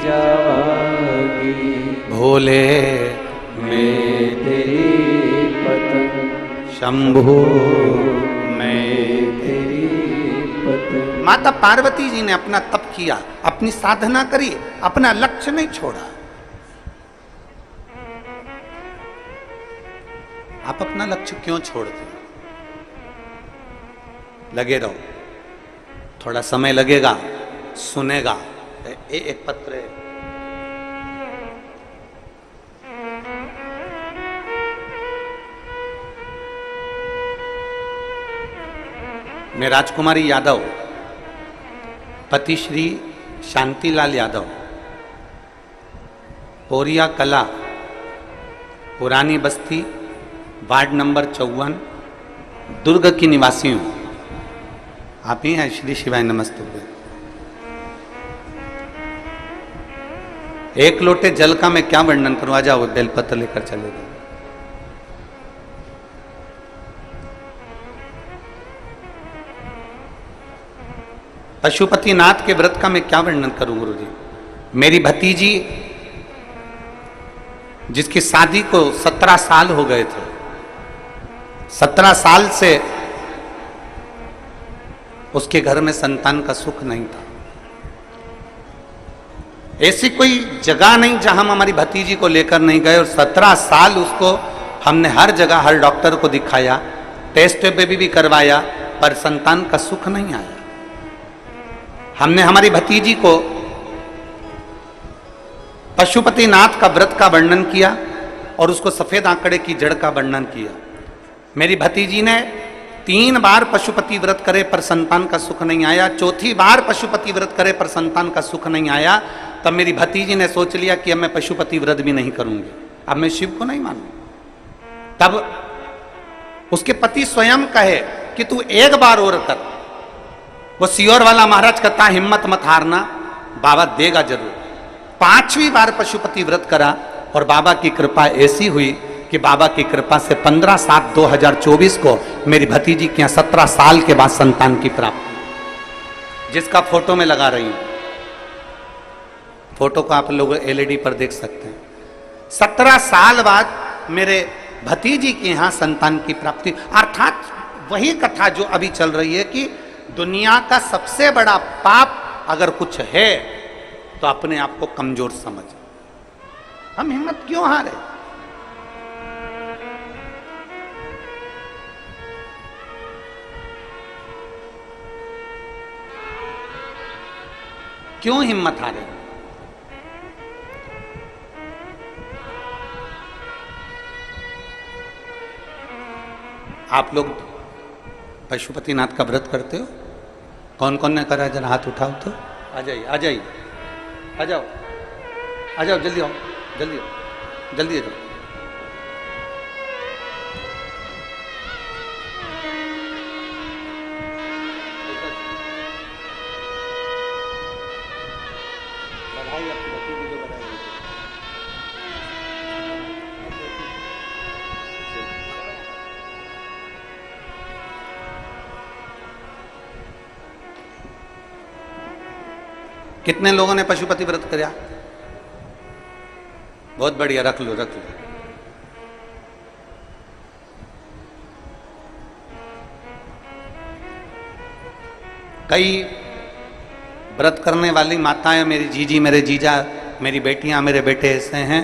जावांगी भोले मैं तेरी पतंग, शंभु मैं तेरी पतंग। माता पार्वती जी ने अपना तप किया, अपनी साधना करी, अपना लक्ष्य नहीं छोड़ा। आप अपना लक्ष्य क्यों छोड़ते हैं? लगे रहो, थोड़ा समय लगेगा, सुनेगा। एक पत्र है, मैं राजकुमारी यादव, पति श्री शांतिलाल यादव, पोरिया कला, पुरानी बस्ती, वार्ड नंबर 54, दुर्ग की निवासी हूं। आप ही हैं? श्री शिवाय नमस्तुभ्यं। एक लोटे जल का मैं क्या वर्णन करूं? आ जाओ, बेलपत्र लेकर चले गए। पशुपतिनाथ के व्रत का मैं क्या वर्णन करूं गुरु जी? मेरी भतीजी जिसकी शादी को 17 साल हो गए थे, 17 साल से उसके घर में संतान का सुख नहीं था। ऐसी कोई जगह नहीं जहां हम हमारी भतीजी को लेकर नहीं गए, और 17 साल उसको हमने हर जगह हर डॉक्टर को दिखाया, टेस्ट बेबी भी करवाया, पर संतान का सुख नहीं आया। हमने हमारी भतीजी को पशुपतिनाथ का व्रत का वर्णन किया और उसको सफेद आंकड़े की जड़ का वर्णन किया। मेरी भतीजी ने 3 बार पशुपति व्रत करे पर संतान का सुख नहीं आया। चौथी बार पशुपति व्रत करे पर संतान का सुख नहीं आया। तब मेरी भतीजी ने सोच लिया कि अब मैं पशुपति व्रत भी नहीं करूंगी, अब मैं शिव को नहीं मानूंगी। तब उसके पति स्वयं कहे कि तू एक बार और कर। वो सियोर वाला महाराज कहता, हिम्मत मत हारना, बाबा देगा जरूर। 5वीं बार पशुपति व्रत करा और बाबा की कृपा ऐसी हुई कि बाबा की कृपा से 15/7/2024 को मेरी भतीजी के यहाँ 17 साल के बाद संतान की प्राप्ति, जिसका फोटो में लगा रही हूं। फोटो को आप लोग LED पर देख सकते हैं। 17 साल बाद मेरे भतीजी के यहाँ संतान की प्राप्ति। अर्थात वही कथा जो अभी चल रही है कि दुनिया का सबसे बड़ा पाप अगर कुछ है तो अपने आप को कमजोर समझ। हम हिम्मत क्यों हारे? क्यों हिम्मत हारे? आप लोग पशुपतिनाथ का व्रत करते हो? कौन कौन ने करा? जरा हाथ उठाओ तो। आ जाइए, आ जाइए, आ जाओ, आ जाओ, जल्दी आओ, जल्दी आओ, जल्दी आ जाओ। बधाई आपकी भतीजी को बधाई। कितने लोगों ने पशुपति व्रत किया? बहुत बढ़िया, रख लो, रख लो। कई व्रत करने वाली माताएं, मेरी जीजी, मेरे जीजा, मेरी बेटियां, मेरे बेटे ऐसे हैं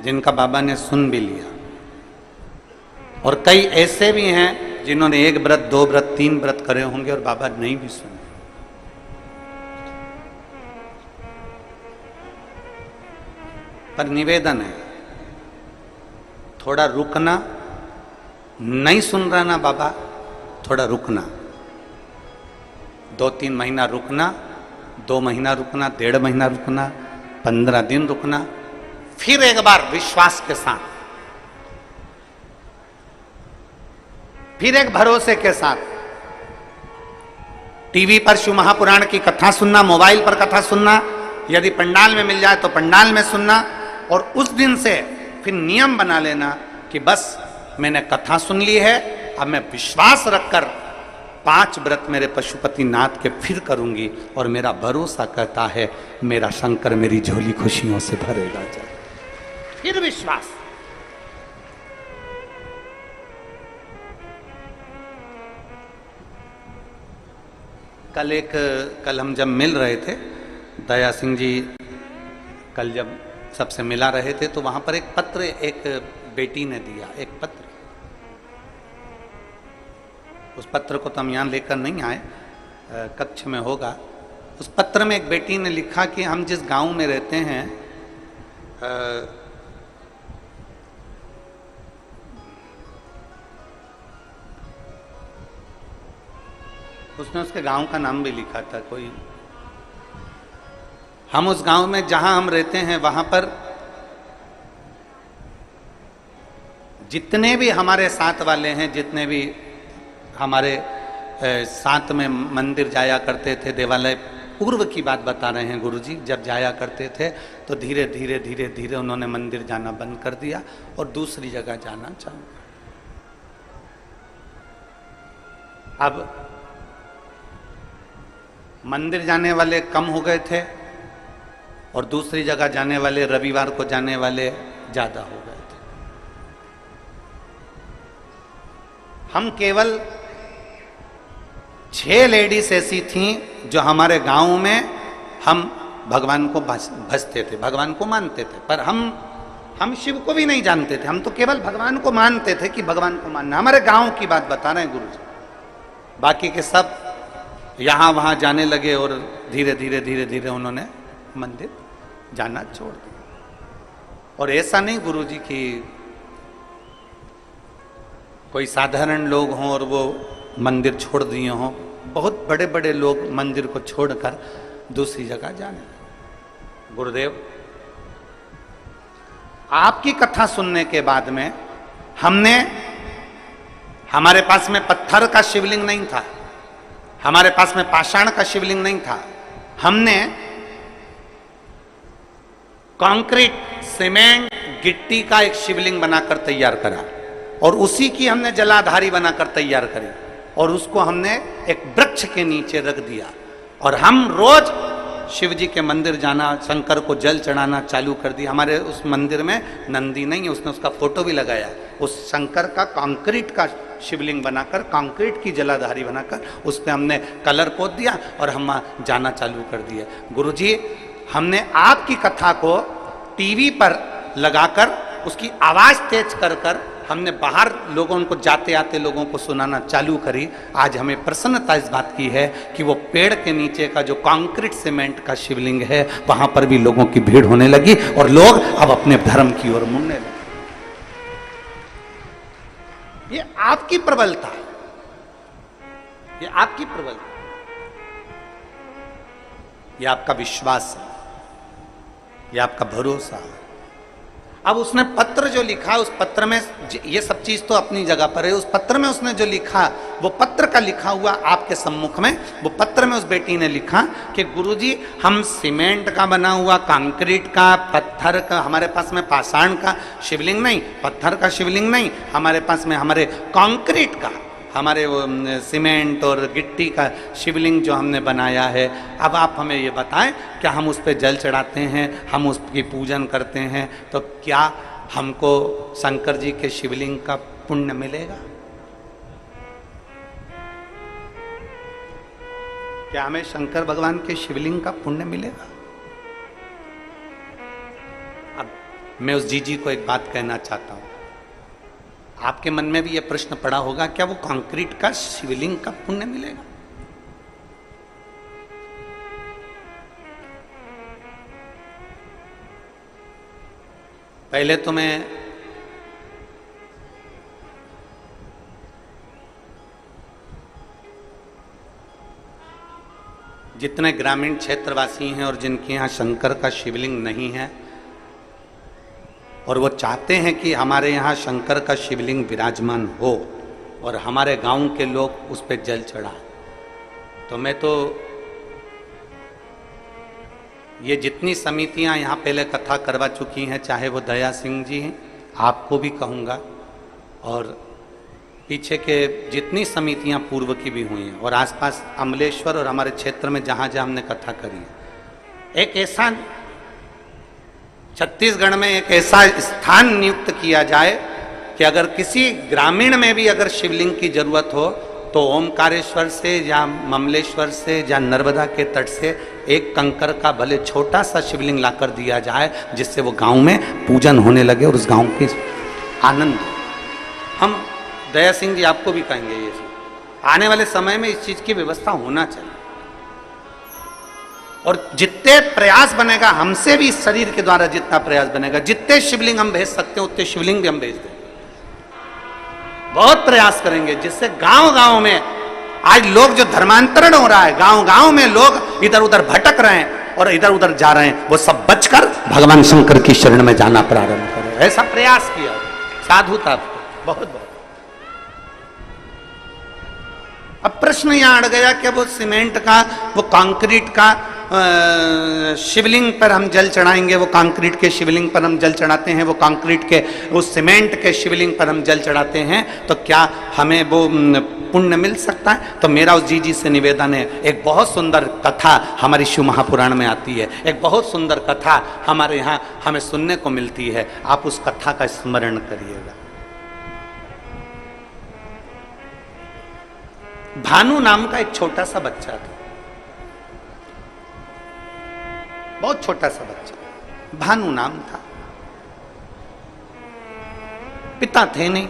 जिनका बाबा ने सुन भी लिया, और कई ऐसे भी हैं जिन्होंने 1 व्रत, 2 व्रत, 3 व्रत करे होंगे और बाबा नहीं भी सुने। पर निवेदन है, थोड़ा रुकना, नहीं सुन रहा ना बाबा, थोड़ा रुकना, 2-3 महीना रुकना, 2 महीना रुकना, 1.5 महीना रुकना, 15 दिन रुकना, फिर एक बार विश्वास के साथ, फिर एक भरोसे के साथ टीवी पर शिव महापुराण की कथा सुनना, मोबाइल पर कथा सुनना, यदि पंडाल में मिल जाए तो पंडाल में सुनना, और उस दिन से फिर नियम बना लेना कि बस मैंने कथा सुन ली है, अब मैं विश्वास रखकर 5 व्रत मेरे पशुपति नाथ के फिर करूंगी, और मेरा भरोसा कहता है मेरा शंकर मेरी झोली खुशियों से भरेगा। फिर विश्वास। कल हम जब मिल रहे थे, दया सिंह जी कल जब सबसे मिला रहे थे, तो वहां पर एक पत्र एक बेटी ने दिया, एक पत्र। उस पत्र को तो हम यहाँ लेकर नहीं आए, कक्ष में होगा। उस पत्र में एक बेटी ने लिखा कि हम जिस गांव में रहते हैं, उसने उसके गांव का नाम भी लिखा था कोई। हम उस गांव में जहां हम रहते हैं, वहां पर जितने भी हमारे साथ वाले हैं, जितने भी हमारे साथ में मंदिर जाया करते थे, देवालय, पूर्व की बात बता रहे हैं गुरुजी, जब जाया करते थे तो धीरे धीरे धीरे धीरे उन्होंने मंदिर जाना बंद कर दिया और दूसरी जगह जाना चालू कर। अब मंदिर जाने वाले कम हो गए थे और दूसरी जगह जाने वाले, रविवार को जाने वाले ज्यादा हो गए थे। हम केवल 6 लेडीज ऐसी थीं जो हमारे गांव में हम भगवान को भजते थे, भगवान को मानते थे, पर हम शिव को भी नहीं जानते थे, हम तो केवल भगवान को मानते थे कि भगवान को मानना। हमारे गांव की बात बता रहे हैं गुरुजी। बाकी के सब यहां वहां जाने लगे और धीरे धीरे धीरे धीरे उन्होंने मंदिर जाना छोड़ दिया। और ऐसा नहीं गुरुजी कि कोई साधारण लोग हों और वो मंदिर छोड़ दिए हों, बहुत बड़े बड़े लोग मंदिर को छोड़कर दूसरी जगह जाने लगे। गुरुदेव, आपकी कथा सुनने के बाद में हमारे पास में पत्थर का शिवलिंग नहीं था, हमारे पास में पाषाण का शिवलिंग नहीं था, हमने कंक्रीट, सीमेंट, गिट्टी का एक शिवलिंग बनाकर तैयार करा और उसी की हमने जलाधारी बनाकर तैयार करी और उसको हमने एक वृक्ष के नीचे रख दिया और हम रोज शिव जी के मंदिर जाना, शंकर को जल चढ़ाना चालू कर दिया। हमारे उस मंदिर में नंदी नहीं है, उसने उसका फोटो भी लगाया। उस शंकर का कंक्रीट का शिवलिंग बनाकर, कंक्रीट की जलाधारी बनाकर उस पर हमने कलर पोत दिया और हम जाना चालू कर दिया। गुरुजी, हमने आपकी कथा को टीवी पर लगाकर उसकी आवाज तेज कर कर हमने बाहर लोगों को, जाते आते लोगों को सुनाना चालू करी। आज हमें प्रसन्नता इस बात की है कि वो पेड़ के नीचे का जो कंक्रीट सीमेंट का शिवलिंग है, वहां पर भी लोगों की भीड़ होने लगी और लोग अब अपने धर्म की ओर मुड़ने लगे। ये आपकी प्रबलता है, ये आपकी प्रबलता, ये आपका विश्वास है, ये आपका भरोसा है। अब उसने पत्र जो लिखा, उस पत्र में ये सब चीज तो अपनी जगह पर है, उस पत्र में उसने जो लिखा, वो पत्र का लिखा हुआ आपके सम्मुख में, वो पत्र में उस बेटी ने लिखा कि गुरुजी, हम सीमेंट का बना हुआ, कंक्रीट का, पत्थर का, हमारे पास में पाषाण का शिवलिंग नहीं, पत्थर का शिवलिंग नहीं, हमारे पास में हमारे कंक्रीट का, हमारे वो सीमेंट और गिट्टी का शिवलिंग जो हमने बनाया है। अब आप हमें ये बताएं, क्या हम उस पर जल चढ़ाते हैं, हम उसकी पूजन करते हैं, तो क्या हमको शंकर जी के शिवलिंग का पुण्य मिलेगा? क्या हमें शंकर भगवान के शिवलिंग का पुण्य मिलेगा? अब मैं उस जीजी को एक बात कहना चाहता हूं, आपके मन में भी यह प्रश्न पड़ा होगा, क्या वो कंक्रीट का शिवलिंग का पुण्य मिलेगा? पहले तो मैं जितने ग्रामीण क्षेत्रवासी हैं और जिनके यहाँ शंकर का शिवलिंग नहीं है और वो चाहते हैं कि हमारे यहाँ शंकर का शिवलिंग विराजमान हो और हमारे गांव के लोग उस पर जल चढ़ाएं, तो मैं तो ये जितनी समितियां यहाँ पहले कथा करवा चुकी हैं, चाहे वो दया सिंह जी हैं, आपको भी कहूँगा, और पीछे के जितनी समितियां पूर्व की भी हुई हैं और आसपास अमलेश्वर और हमारे क्षेत्र में जहाँ जहाँ हमने कथा करी है, एक ऐसा छत्तीसगढ़ में एक ऐसा स्थान नियुक्त किया जाए कि अगर किसी ग्रामीण में भी अगर शिवलिंग की जरूरत हो तो ओमकारेश्वर से या ममलेश्वर से या नर्मदा के तट से एक कंकर का भले छोटा सा शिवलिंग लाकर दिया जाए, जिससे वो गांव में पूजन होने लगे और उस गांव की आनंद। हम दया सिंह जी आपको भी कहेंगे, ये आने वाले समय में इस चीज की व्यवस्था होना चाहिए और जितने प्रयास बनेगा हमसे भी, इस शरीर के द्वारा जितना प्रयास बनेगा, जितने शिवलिंग हम भेज सकते हैं उतने शिवलिंग भी हम भेज देंगे। बहुत प्रयास करेंगे जिससे गांव गांव में आज लोग जो धर्मांतरण हो रहा है, गांव गांव में लोग इधर उधर भटक रहे हैं और इधर उधर जा रहे हैं, वो सब बचकर भगवान शंकर की शरण में जाना प्रारंभ करें। ऐसा प्रयास किया, साधुता, बहुत बहुत। अब प्रश्न यहां अड़ गया कि वो सीमेंट का, वो कंक्रीट का शिवलिंग पर हम जल चढ़ाएंगे, वो कंक्रीट के शिवलिंग पर हम जल चढ़ाते हैं, वो कंक्रीट के, उस सीमेंट के शिवलिंग पर हम जल चढ़ाते हैं, तो क्या हमें वो पुण्य मिल सकता है? तो मेरा उस जी से निवेदन है, एक बहुत सुंदर कथा हमारी शिव महापुराण में आती है, एक बहुत सुंदर कथा हमारे यहाँ हमें सुनने को मिलती है, आप उस कथा का स्मरण करिएगा। भानु नाम का एक छोटा सा बच्चा था, बहुत छोटा सा बच्चा, भानु नाम था। पिता थे नहीं,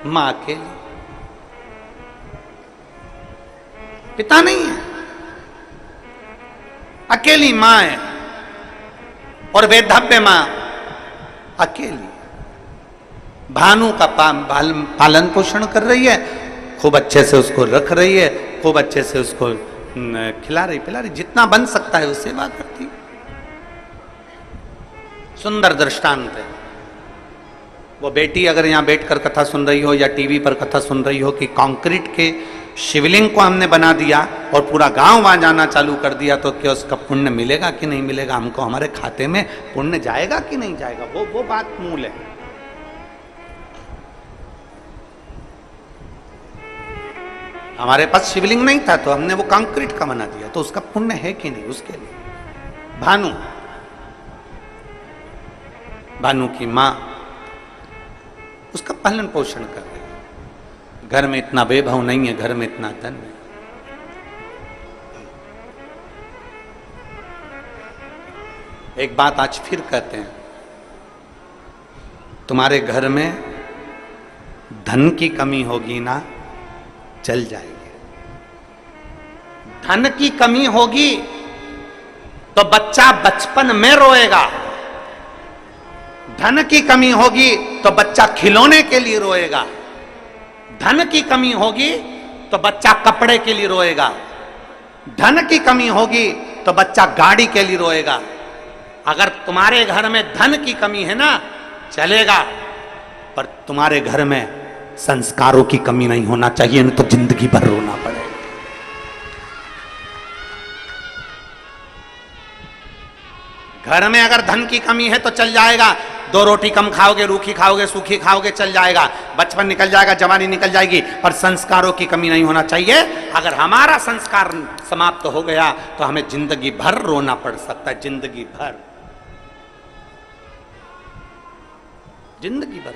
मां अकेली, पिता नहीं है, अकेली मां है और वेधव्य मां अकेली। भानु का पालन पोषण कर रही है, खूब अच्छे से उसको रख रही है, खूब अच्छे से उसको खिला रही पिला रही, जितना बन सकता है उससे बात करती। सुंदर दृष्टांत है। वो बेटी अगर यहाँ बैठकर कथा सुन रही हो या टीवी पर कथा सुन रही हो कि कंक्रीट के शिवलिंग को हमने बना दिया और पूरा गांव वहां जाना चालू कर दिया, तो क्या उसका पुण्य मिलेगा कि नहीं मिलेगा? हमको हमारे खाते में पुण्य जाएगा कि नहीं जाएगा? वो बात मूल है। हमारे पास शिवलिंग नहीं था तो हमने वो कंक्रीट का बना दिया, तो उसका पुण्य है कि नहीं उसके लिए? भानु की मां उसका पालन पोषण कर रही है। घर में इतना वैभव नहीं है, घर में इतना धन नहीं। एक बात आज फिर कहते हैं, तुम्हारे घर में धन की कमी होगी ना, चल जाएगी। धन की कमी होगी तो बच्चा बचपन में रोएगा, धन की कमी होगी तो बच्चा खिलौने के लिए रोएगा, धन की कमी होगी तो बच्चा कपड़े के लिए रोएगा, धन की कमी होगी तो बच्चा गाड़ी के लिए रोएगा। अगर तुम्हारे घर में धन की कमी है ना, चलेगा, पर तुम्हारे घर में संस्कारों की कमी नहीं होना चाहिए, नहीं तो जिंदगी भर रोना पड़ेगा। घर में अगर धन की कमी है तो चल जाएगा, 2 रोटी कम खाओगे, रूखी खाओगे, सूखी खाओगे, चल जाएगा, बचपन निकल जाएगा, जवानी निकल जाएगी, पर संस्कारों की कमी नहीं होना चाहिए। अगर हमारा संस्कार समाप्त हो गया तो हमें जिंदगी भर रोना पड़ सकता है, जिंदगी भर, जिंदगी भर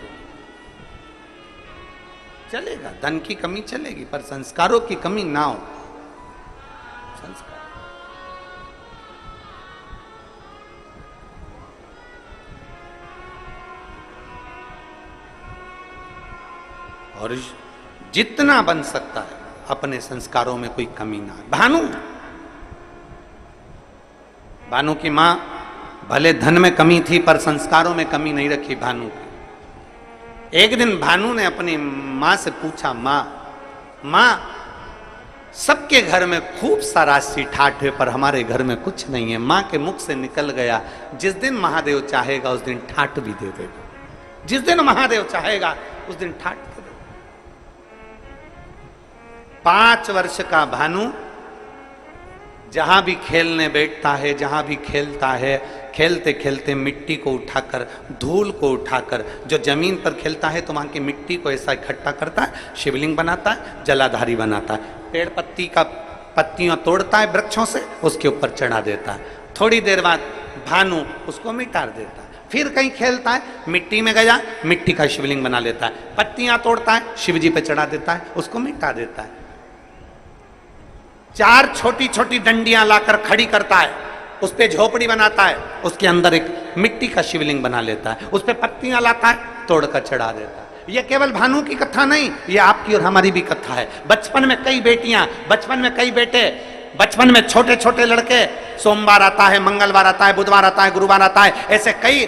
चलेगा। धन की कमी चलेगी पर संस्कारों की कमी ना हो। संस्कार और जितना बन सकता है अपने संस्कारों में कोई कमी ना है। भानु की मां भले धन में कमी थी पर संस्कारों में कमी नहीं रखी भानु की। एक दिन भानु ने अपनी माँ से पूछा, माँ सबके घर में खूब सा राशि ठाठ है पर हमारे घर में कुछ नहीं है। माँ के मुख से निकल गया, जिस दिन महादेव चाहेगा उस दिन ठाठ भी दे देगा, जिस दिन महादेव चाहेगा उस दिन ठाठ दे देगा। 5 वर्ष का भानु जहां भी खेलने बैठता है, जहां भी खेलता है, खेलते खेलते मिट्टी को उठाकर, धूल को उठाकर, जो जमीन पर खेलता है तो वहां की मिट्टी को ऐसा इकट्ठा करता है, शिवलिंग बनाता है, जलाधारी बनाता है। पेड़ पत्ती का पत्तियां तोड़ता है वृक्षों से, उसके ऊपर चढ़ा देता है। थोड़ी देर बाद भानु उसको मिटा देता है। फिर कहीं खेलता है, मिट्टी में गया, मिट्टी का शिवलिंग बना लेता है, पत्तियां तोड़ता है, शिवजी पे चढ़ा देता है, उसको मिटा देता है। 4 छोटी छोटी डंडियां लाकर खड़ी करता है, उस पे झोपड़ी बनाता है, उसके अंदर एक मिट्टी का शिवलिंग बना लेता है, उस पे पत्तियां लाता है, तोड़कर चढ़ा देता है। ये केवल भानु की कथा नहीं, ये आपकी और हमारी भी कथा है। बचपन में कई बेटियां, बचपन में कई बेटे, बचपन में छोटे छोटे लड़के, सोमवार आता है, मंगलवार आता है, बुधवार आता है, गुरुवार आता है, ऐसे कई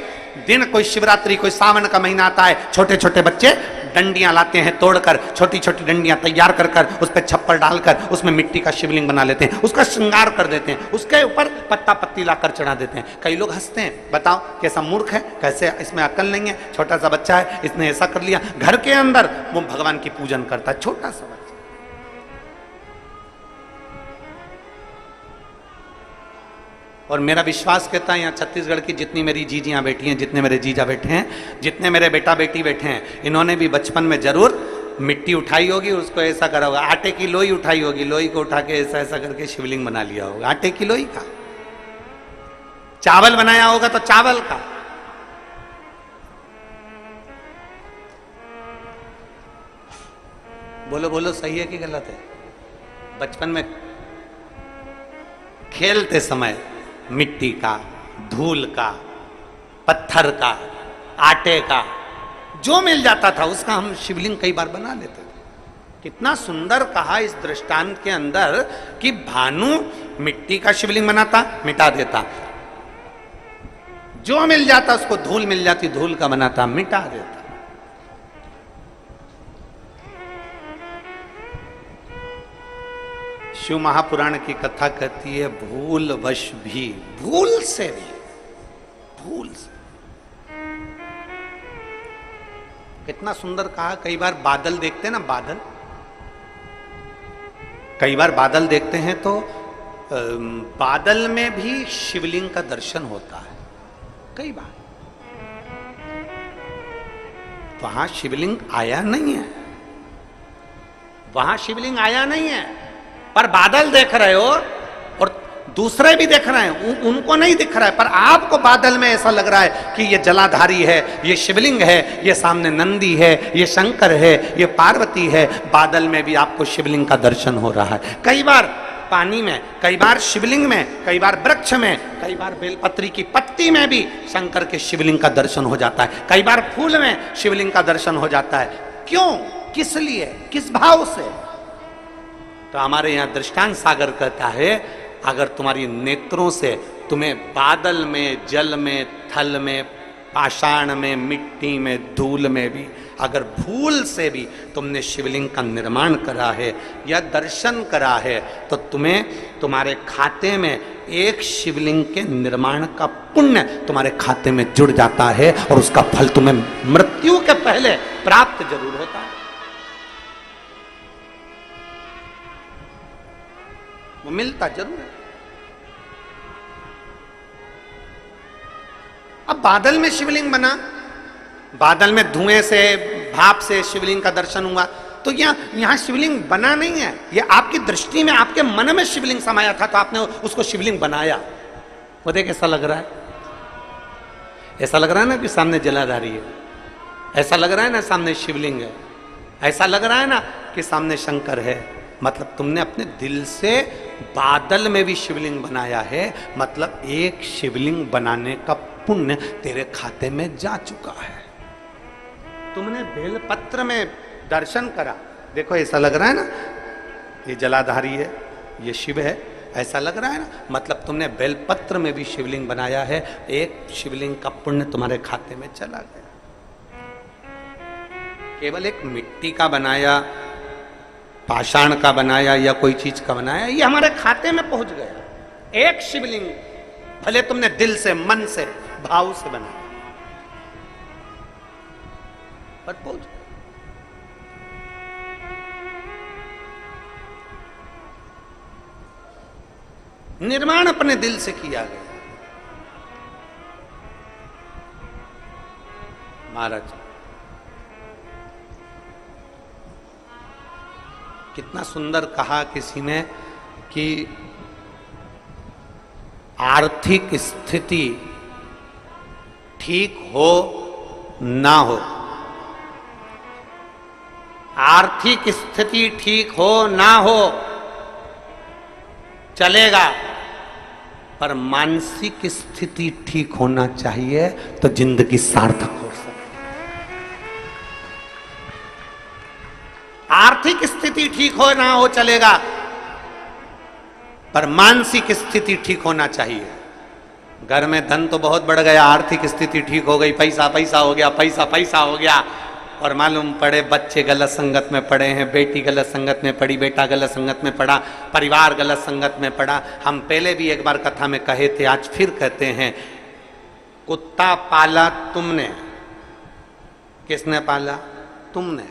दिन, कोई शिवरात्रि, कोई सावन का महीना आता है, छोटे छोटे बच्चे डंडियां लाते हैं तोड़कर, छोटी छोटी डंडियां तैयार कर कर उस पर छप्पर डालकर उसमें मिट्टी का शिवलिंग बना लेते हैं, उसका श्रृंगार कर देते हैं, उसके ऊपर पत्ता पत्ती लाकर चढ़ा देते हैं। कई लोग हंसते हैं, बताओ कैसा मूर्ख है, कैसे इसमें अकल नहीं है, छोटा सा बच्चा है, इसने ऐसा कर लिया। घर के अंदर वो भगवान की पूजन करता है, छोटा सा बच्चा। और मेरा विश्वास कहता है, यहाँ छत्तीसगढ़ की जितनी मेरी जीजियाँ बैठी हैं, जितने मेरे जीजा बैठे हैं, जितने मेरे बेटा बेटी बैठे हैं, इन्होंने भी बचपन में जरूर मिट्टी उठाई होगी, उसको ऐसा करा होगा। आटे की लोई उठाई होगी, लोई को उठा के ऐसा ऐसा करके शिवलिंग बना लिया होगा, आटे की लोई का। चावल बनाया होगा तो चावल का। बोलो बोलो, सही है कि गलत है? बचपन में खेलते समय मिट्टी का, धूल का, पत्थर का, आटे का, जो मिल जाता था उसका हम शिवलिंग कई बार बना लेते थे। कितना सुंदर कहा इस दृष्टांत के अंदर कि भानु मिट्टी का शिवलिंग बनाता, मिटा देता, जो मिल जाता उसको, धूल मिल जाती धूल का बनाता, मिटा देता। शिव महापुराण की कथा कहती है, भूल वश भी, भूल से भी, भूल से। कितना सुंदर कहा। कई बार बादल देखते हैं ना, बादल, कई बार बादल देखते हैं तो बादल में भी शिवलिंग का दर्शन होता है। कई बार वहां शिवलिंग आया नहीं है, वहां शिवलिंग आया नहीं है, पर बादल देख रहे हो और दूसरे भी देख रहे हैं, उनको नहीं दिख रहा है, पर आपको बादल में ऐसा लग रहा है कि ये जलाधारी है, ये शिवलिंग है, ये सामने नंदी है, ये शंकर है, ये पार्वती है। बादल में भी आपको शिवलिंग का दर्शन हो रहा है। कई बार पानी में, कई बार शिवलिंग में, कई बार वृक्ष में, कई बार बेलपत्री की पत्ती में भी शंकर के शिवलिंग का दर्शन हो जाता है। कई बार फूल में शिवलिंग का दर्शन हो जाता है। क्यों, किस लिए, किस भाव से? तो हमारे यहाँ दृष्टांत सागर कहता है, अगर तुम्हारी नेत्रों से तुम्हें बादल में, जल में, थल में, पाषाण में, मिट्टी में, धूल में भी अगर भूल से भी तुमने शिवलिंग का निर्माण करा है या दर्शन करा है, तो तुम्हें तुम्हारे खाते में एक शिवलिंग के निर्माण का पुण्य तुम्हारे खाते में जुड़ जाता है और उसका फल तुम्हें मृत्यु के पहले प्राप्त जरूर होता है। वो मिलता जरूर है। अब बादल में शिवलिंग बना, बादल में धुएं से, भाप से शिवलिंग का दर्शन हुआ, तो यहां शिवलिंग बना नहीं है, ये आपकी दृष्टि में, आपके मन में शिवलिंग समाया था तो आपने उसको शिवलिंग बनाया। वो देख ऐसा लग रहा है, ऐसा लग रहा है ना कि सामने जलाधारी है, ऐसा लग रहा है ना सामने शिवलिंग है, ऐसा लग रहा है ना कि सामने शंकर है। मतलब तुमने अपने दिल से बादल में भी शिवलिंग बनाया है, मतलब एक शिवलिंग बनाने का पुण्य तेरे खाते में जा चुका है। तुमने बेलपत्र में दर्शन करा, देखो ऐसा लग रहा है ना ये जलाधारी है, ये शिव है, ऐसा लग रहा है ना, मतलब तुमने बेलपत्र में भी शिवलिंग बनाया है, एक शिवलिंग का पुण्य तुम्हारे खाते में चला गया। केवल एक मिट्टी का बनाया, पाषाण का बनाया या कोई चीज का बनाया, ये हमारे खाते में पहुंच गया। एक शिवलिंग भले तुमने दिल से, मन से, भाव से बनाया, पर पहुंच गया। निर्माण अपने दिल से किया गया। महाराज कितना सुंदर कहा किसी ने कि आर्थिक स्थिति ठीक हो ना हो, आर्थिक स्थिति ठीक हो ना हो चलेगा, पर मानसिक स्थिति ठीक होना चाहिए तो जिंदगी सार्थक हो सकती है। आर्थिक स्थिति ठीक हो ना हो चलेगा, पर मानसिक स्थिति ठीक होना चाहिए। घर में धन तो बहुत बढ़ गया, आर्थिक स्थिति ठीक हो गई, पैसा पैसा हो गया, पैसा पैसा हो गया, और मालूम पड़े बच्चे गलत संगत में पड़े हैं, बेटी गलत संगत में पड़ी, बेटा गलत संगत में पड़ा, परिवार गलत संगत में पड़ा। हम पहले भी एक बार कथा में कहे थे, आज फिर कहते हैं, कुत्ता पाला तुमने, किसने पाला? तुमने।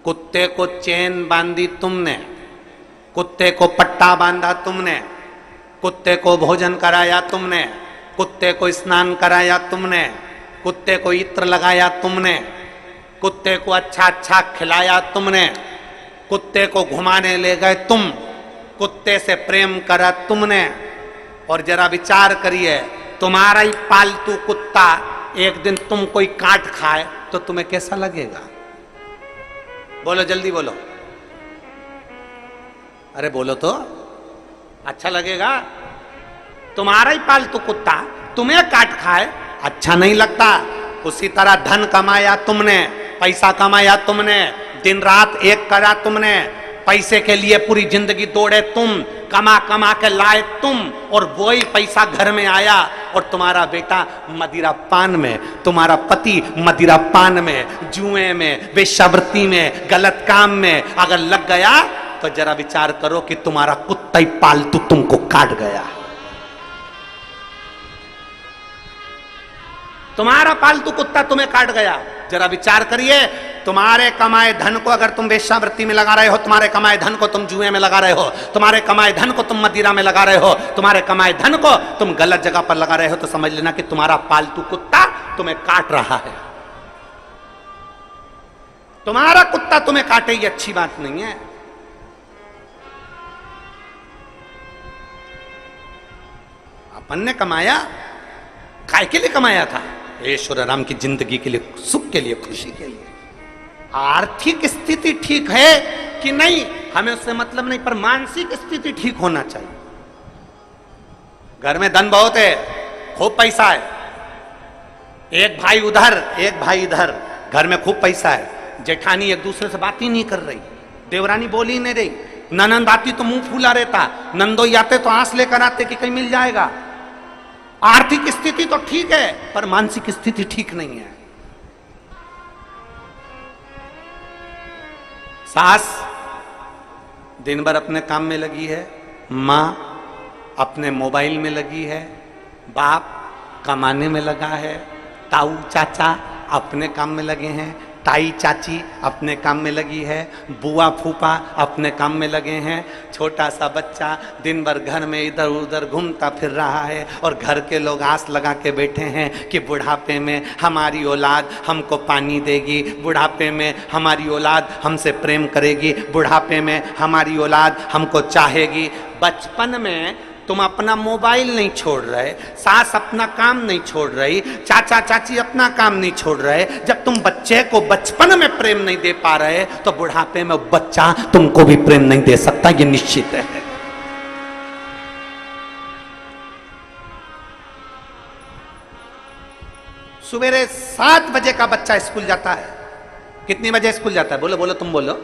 कुत्ते को चेन बांधी तुमने, कुत्ते को पट्टा बांधा तुमने, कुत्ते को भोजन कराया तुमने, कुत्ते को स्नान कराया तुमने, कुत्ते को इत्र लगाया तुमने, कुत्ते को अच्छा अच्छा खिलाया तुमने, कुत्ते को घुमाने ले गए तुम, कुत्ते से प्रेम करा तुमने। और जरा विचार करिए, तुम्हारा ही पालतू कुत्ता एक दिन तुम कोई काट खाए तो तुम्हें कैसा लगेगा? बोलो, जल्दी बोलो, अरे बोलो तो, अच्छा लगेगा? तुम्हारा ही पालतू कुत्ता तुम्हें काट खाए, अच्छा नहीं लगता। उसी तरह धन कमाया तुमने, पैसा कमाया तुमने, दिन रात एक करा तुमने, पैसे के लिए पूरी जिंदगी दौड़े तुम, कमा कमा के लाए तुम, और वही पैसा घर में आया और तुम्हारा बेटा मदिरा पान में, तुम्हारा पति मदिरा पान में, जुए में, वेश्यावृत्ति में, गलत काम में अगर लग गया तो जरा विचार करो कि तुम्हारा कुत्ता ही पालतू तुमको काट गया। तुम्हारा पालतू कुत्ता तुम्हें काट गया। जरा विचार करिए, तुम्हारे कमाए धन को अगर तुम वेश्यावृत्ति में लगा रहे हो, तुम्हारे कमाए धन को तुम जुए में लगा रहे हो, तुम्हारे कमाए धन को तुम मदिरा में लगा रहे हो, तुम्हारे कमाए धन को तुम गलत जगह पर लगा रहे हो, तो समझ लेना कि तुम्हारा पालतू कुत्ता तुम्हें काट रहा है। तुम्हारा कुत्ता तुम्हें काटे ये अच्छी बात नहीं है। अपन ने कमाया, काय के लिए कमाया था? ईश्वर राम की जिंदगी के लिए, सुख के लिए, खुशी के लिए। आर्थिक स्थिति ठीक है कि नहीं हमें उससे मतलब नहीं, पर मानसिक स्थिति ठीक होना चाहिए। घर में धन बहुत है, खूब पैसा है, एक भाई उधर एक भाई इधर, घर में खूब पैसा है, जेठानी एक दूसरे से बात ही नहीं कर रही, देवरानी बोली नहीं रही, ननंद आती तो मुंह फूला रहता, नंदोई आते तो आंस लेकर आते कि कहीं मिल जाएगा। आर्थिक स्थिति तो ठीक है, पर मानसिक स्थिति ठीक नहीं है। सास दिन भर अपने काम में लगी है, माँ अपने मोबाइल में लगी है, बाप कमाने में लगा है, ताऊ चाचा अपने काम में लगे हैं, ताई चाची अपने काम में लगी है, बुआ फूफा अपने काम में लगे हैं, छोटा सा बच्चा दिन भर घर में इधर उधर घूमता फिर रहा है, और घर के लोग आस लगा के बैठे हैं कि बुढ़ापे में हमारी औलाद हमको पानी देगी, बुढ़ापे में हमारी औलाद हमसे प्रेम करेगी, बुढ़ापे में हमारी औलाद हमको चाहेगी। बचपन में तुम अपना मोबाइल नहीं छोड़ रहे, सास अपना काम नहीं छोड़ रही, चाचा चाची अपना काम नहीं छोड़ रहे। जब तुम बच्चे को बचपन में प्रेम नहीं दे पा रहे तो बुढ़ापे में बच्चा तुमको भी प्रेम नहीं दे सकता, ये निश्चित है। सवेरे 7 बजे का बच्चा स्कूल जाता है। कितनी बजे स्कूल जाता है? बोलो बोलो, तुम बोलो।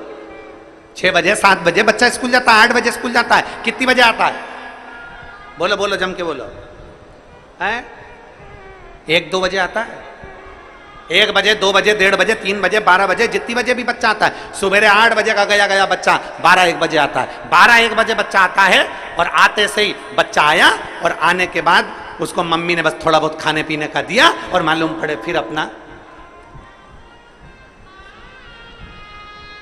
6 बजे, 7 बजे बच्चा स्कूल जाता है, 8 बजे स्कूल जाता है, कितनी बजे आता है? बोलो बोलो, जम के बोलो। हैं? 1-2 बजे आता है, 1 बजे, 2 बजे, 1:30 बजे, 3 बजे, 12 बजे, जितनी बजे भी बच्चा आता है। सुबह 8 बजे का गया बच्चा 12-1 बजे आता है। 12-1 बजे बच्चा आता है और आते से ही बच्चा आया और आने के बाद उसको मम्मी ने बस थोड़ा बहुत खाने पीने का दिया और मालूम पड़े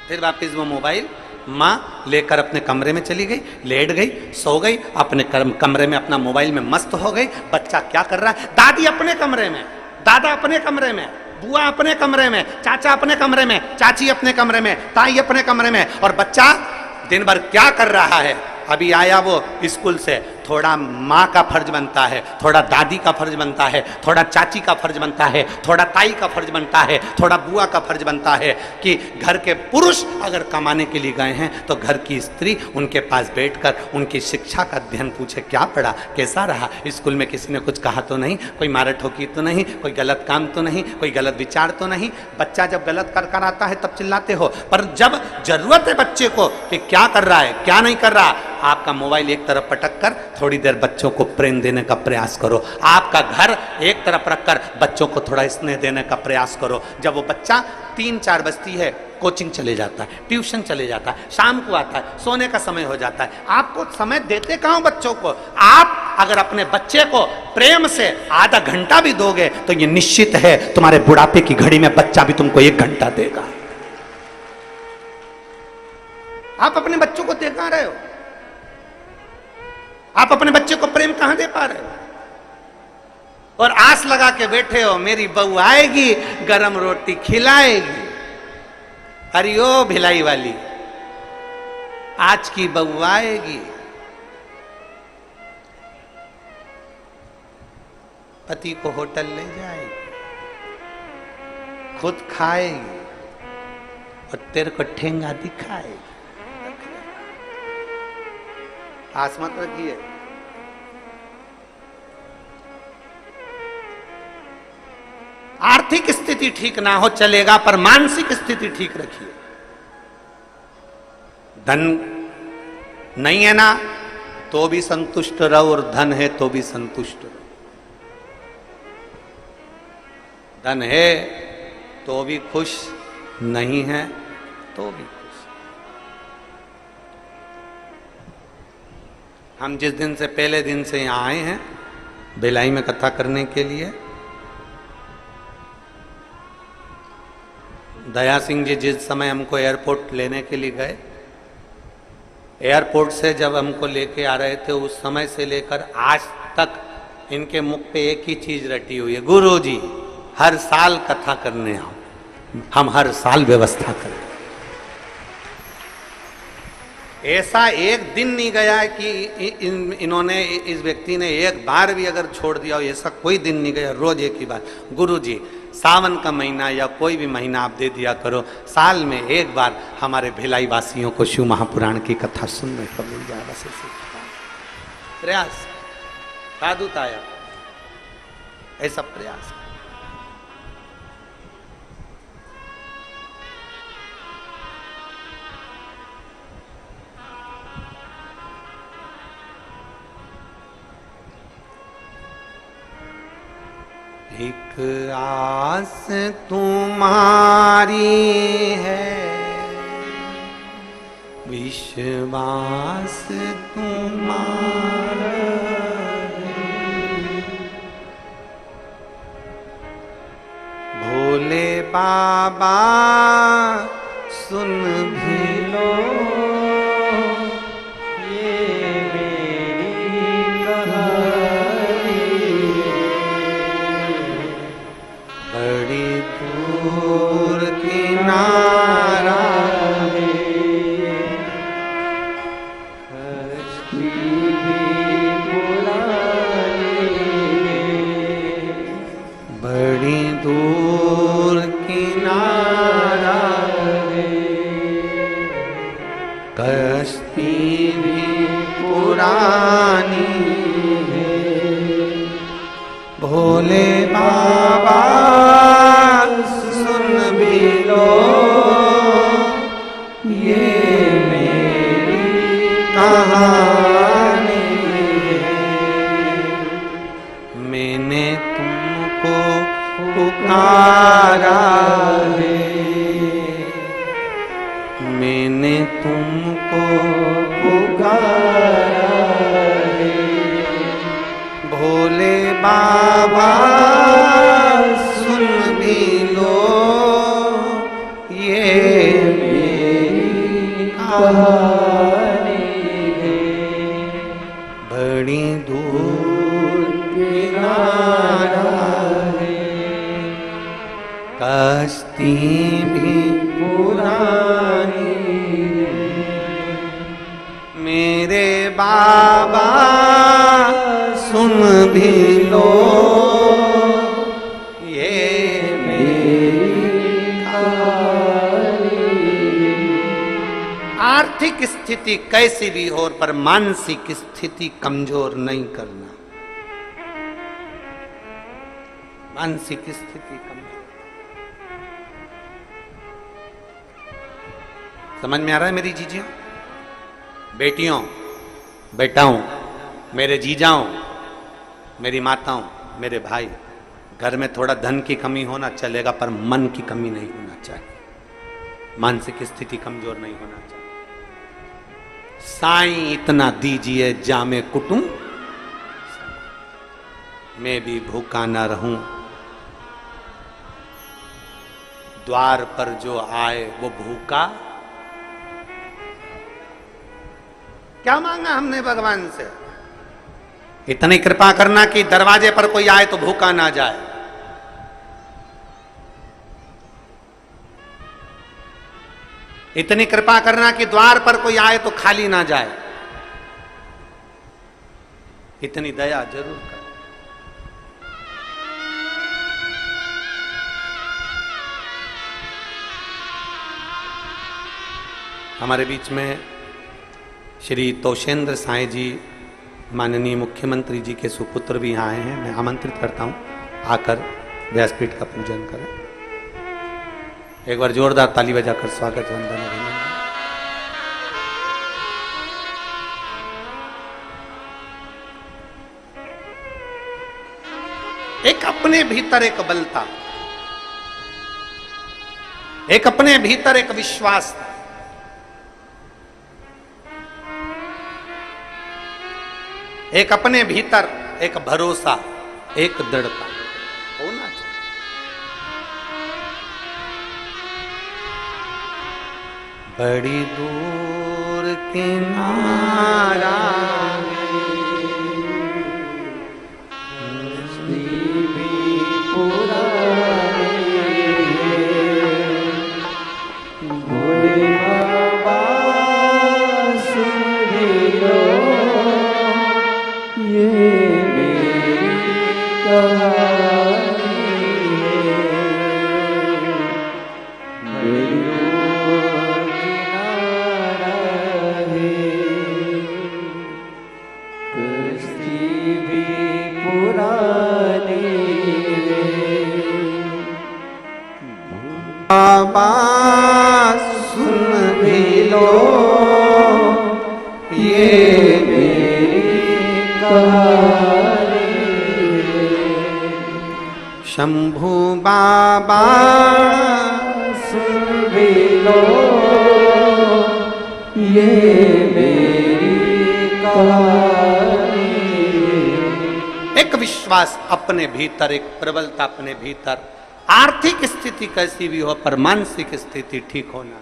फिर वापिस वो मोबाइल माँ लेकर अपने कमरे में चली गई, लेट गई, सो गई, अपने कमरे में अपना मोबाइल में मस्त हो गई। बच्चा क्या कर रहा है? दादी अपने कमरे में, दादा अपने कमरे में, बुआ अपने कमरे में, चाचा अपने कमरे में, चाची अपने कमरे में, ताई अपने कमरे में, और बच्चा दिन भर क्या कर रहा है? अभी आया वो स्कूल से, थोड़ा माँ का फर्ज बनता है, थोड़ा दादी का फर्ज बनता है, थोड़ा चाची का फर्ज बनता है, थोड़ा ताई का फर्ज बनता है, थोड़ा बुआ का फर्ज बनता है कि घर के पुरुष अगर कमाने के लिए गए हैं तो घर की स्त्री उनके पास बैठकर उनकी शिक्षा का अध्ययन पूछे, क्या पढ़ा, कैसा रहा, स्कूल में किसी ने कुछ कहा तो नहीं, कोई मारा ठोकी तो नहीं, कोई गलत काम तो नहीं, कोई गलत विचार तो नहीं। बच्चा जब गलत कर आता है तब चिल्लाते हो, पर जब जरूरत है बच्चे को कि क्या कर रहा है क्या नहीं कर रहा, आपका मोबाइल एक तरफ पटक कर थोड़ी देर बच्चों को प्रेम देने का प्रयास करो, आपका घर एक तरफ रखकर बच्चों को थोड़ा स्नेह देने का प्रयास करो। जब वो बच्चा 3-4 बजती है, कोचिंग चले जाता है, ट्यूशन चले जाता है, शाम को आता है, सोने का समय हो जाता है, आपको समय देते कहाँ बच्चों को? आप अगर अपने बच्चे को प्रेम से आधा घंटा भी दोगे तो ये निश्चित है तुम्हारे बुढ़ापे की घड़ी में बच्चा भी तुमको 1 घंटा देगा। आप अपने बच्चों को दे कहां रहे हो? आप अपने बच्चे को प्रेम कहां दे पा रहे हो? और आस लगा के बैठे हो मेरी बहू आएगी, गरम रोटी खिलाएगी। अरे ओ भिलाई वाली, आज की बहू आएगी, पति को होटल ले जाएगी, खुद खाएगी और तेरे को ठेंगा दिखाएगी। आस मत रखिए। आर्थिक स्थिति ठीक ना हो चलेगा, पर मानसिक स्थिति ठीक रखिए। धन नहीं है ना तो भी संतुष्ट रहो, और धन है तो भी संतुष्ट रहो। धन है तो भी खुश, नहीं है तो भी खुश। हम जिस दिन से पहले दिन से यहाँ आए हैं भिलाई में कथा करने के लिए, दया सिंह जी जिस समय हमको एयरपोर्ट लेने के लिए गए, एयरपोर्ट से जब हमको लेके आ रहे थे उस समय से लेकर आज तक इनके मुख पे एक ही चीज रटी हुई है, गुरु जी हर साल कथा करने आओ, हम हर साल व्यवस्था करें। ऐसा एक दिन नहीं गया है कि इन्होंने, इस व्यक्ति ने एक बार भी अगर छोड़ दिया हो, ऐसा कोई दिन नहीं गया। रोज एक ही बात, गुरु जी सावन का महीना या कोई भी महीना आप दे दिया करो, साल में एक बार हमारे भिलाई वासियों को शिव महापुराण की कथा सुनने को मिल जाए। बस प्रयास साधु ताया, ऐसा प्रयास। एक आस तुम्हारी है, विश्वास तुम्हारा है, भोले बाबा सुन भी लो भोले बाबा सुन भी लो ये मेरी कहानी है। पुकारा है, मैंने तुमको पुकारा है, भोले बाबा सुन भी लो ये मेरी कहानी है। बड़ी दूर किनारा है कश्ती भी पुरानी मेरे बाबा सुन भी लो ये मेरी कहानी। आर्थिक स्थिति कैसी भी हो पर मानसिक स्थिति कमजोर नहीं करना। मानसिक स्थिति कमजोर, समझ में आ रहा है मेरी जीजियों, बेटियों, बेटाओं, मेरे जीजाओं, मेरी माताओं, मेरे भाई, घर में थोड़ा धन की कमी होना चलेगा पर मन की कमी नहीं होना चाहिए। मानसिक स्थिति कमजोर नहीं होना चाहिए। साईं इतना दीजिए जामे कुटुम, मैं भी भूखा ना रहूं, द्वार पर जो आए वो भूखा। क्या मांगा हमने भगवान से? इतनी कृपा करना कि दरवाजे पर कोई आए तो भूखा ना जाए। इतनी कृपा करना कि द्वार पर कोई आए तो खाली ना जाए। इतनी दया जरूर कर। हमारे बीच में श्री तोषेंद्र साईं जी माननीय मुख्यमंत्री जी के सुपुत्र भी यहाँ आए हैं। मैं आमंत्रित करता हूँ आकर व्यासपीठ का पूजन करें। एक बार जोरदार ताली बजाकर स्वागत वंदन अभिनंदन। एक अपने भीतर एक बलता, एक अपने भीतर एक विश्वास था, एक अपने भीतर एक भरोसा, एक दृढ़ता होना चाहिए। बड़ी दूर किनारा बाबा सुन भी लो ये मेरी कहानी। शंभू बाबा सुन भी लो ये मेरी कहानी। एक विश्वास अपने भीतर, एक प्रबलता अपने भीतर। आर्थिक स्थिति कैसी भी हो पर मानसिक स्थिति ठीक होना।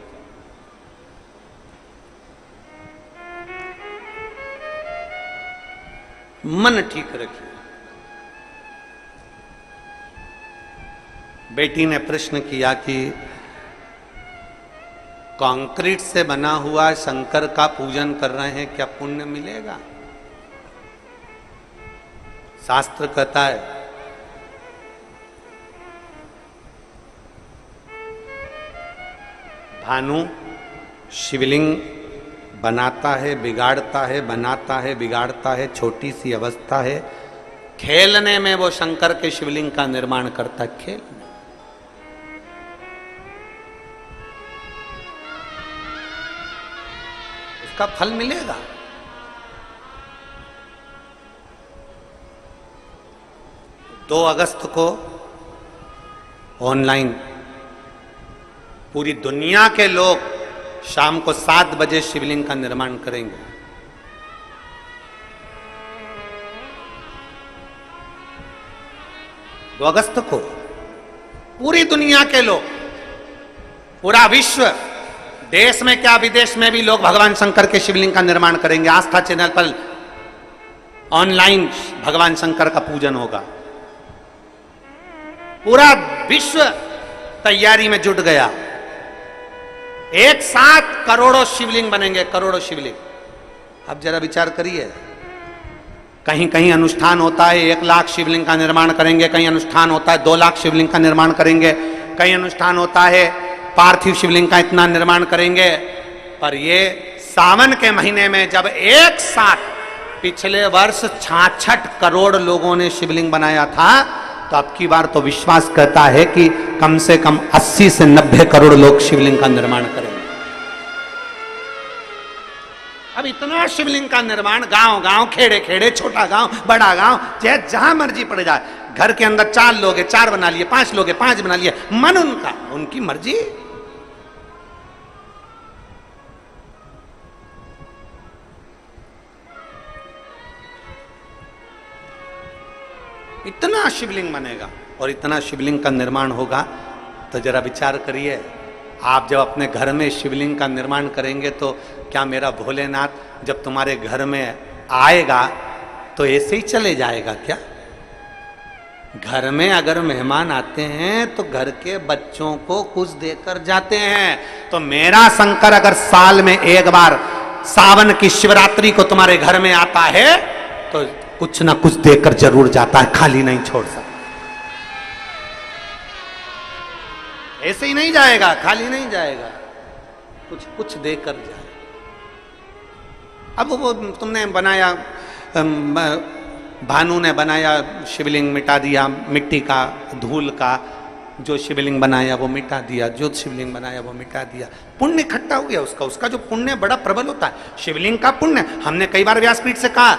मन ठीक रखिए। बेटी ने प्रश्न किया कि कंक्रीट से बना हुआ शंकर का पूजन कर रहे हैं, क्या पुण्य मिलेगा? शास्त्र कहता है भानु शिवलिंग बनाता है, बिगाड़ता है, बनाता है, बिगाड़ता है, छोटी सी अवस्था है। खेलने में वो शंकर के शिवलिंग का निर्माण करता है। खेल में उसका फल मिलेगा। 2 अगस्त को ऑनलाइन पूरी दुनिया के लोग शाम को 7 बजे शिवलिंग का निर्माण करेंगे। 2 अगस्त को पूरी दुनिया के लोग, पूरा विश्व, देश में क्या विदेश में भी लोग भगवान शंकर के शिवलिंग का निर्माण करेंगे। आस्था चैनल पर ऑनलाइन भगवान शंकर का पूजन होगा। पूरा विश्व तैयारी में जुट गया। एक साथ करोड़ों शिवलिंग बनेंगे, करोड़ों शिवलिंग। अब जरा विचार करिए, कहीं कहीं अनुष्ठान होता है 1 लाख शिवलिंग का निर्माण करेंगे, कहीं अनुष्ठान होता है 2 लाख शिवलिंग का निर्माण करेंगे, कहीं अनुष्ठान होता है पार्थिव शिवलिंग का इतना निर्माण करेंगे। पर ये सावन के महीने में जब एक साथ पिछले वर्ष 66 करोड़ लोगों ने शिवलिंग बनाया था, तो अब की बार तो विश्वास करता है कि कम से कम 80 से 90 करोड़ लोग शिवलिंग का निर्माण करेंगे। अब इतना शिवलिंग का निर्माण गांव गांव, खेड़े खेड़े, छोटा गांव, बड़ा गांव, चाहे जहां मर्जी पड़ जाए, घर के अंदर 4 लोग हैं 4 बना लिए, 5 लोग हैं 5 बना लिए, मन उनका, उनकी मर्जी। इतना शिवलिंग बनेगा और इतना शिवलिंग का निर्माण होगा। तो जरा विचार करिए, आप जब अपने घर में शिवलिंग का निर्माण करेंगे तो क्या मेरा भोलेनाथ जब तुम्हारे घर में आएगा तो ऐसे ही चले जाएगा क्या? घर में अगर मेहमान आते हैं तो घर के बच्चों को कुछ देकर जाते हैं। तो मेरा शंकर अगर साल में एक बार सावन की शिवरात्रि को तुम्हारे घर में आता है तो कुछ ना कुछ देकर जरूर जाता है, खाली नहीं छोड़ सकता। ऐसे ही नहीं जाएगा, खाली नहीं जाएगा, कुछ कुछ देकर जाएगा। अब वो तुमने बनाया, भानु ने बनाया शिवलिंग, मिटा दिया, मिट्टी का, धूल का जो शिवलिंग बनाया वो मिटा दिया, जो शिवलिंग बनाया वो मिटा दिया, पुण्य इकट्ठा हो गया उसका। उसका जो पुण्य बड़ा प्रबल होता है, शिवलिंग का पुण्य। हमने कई बार व्यासपीठ से कहा,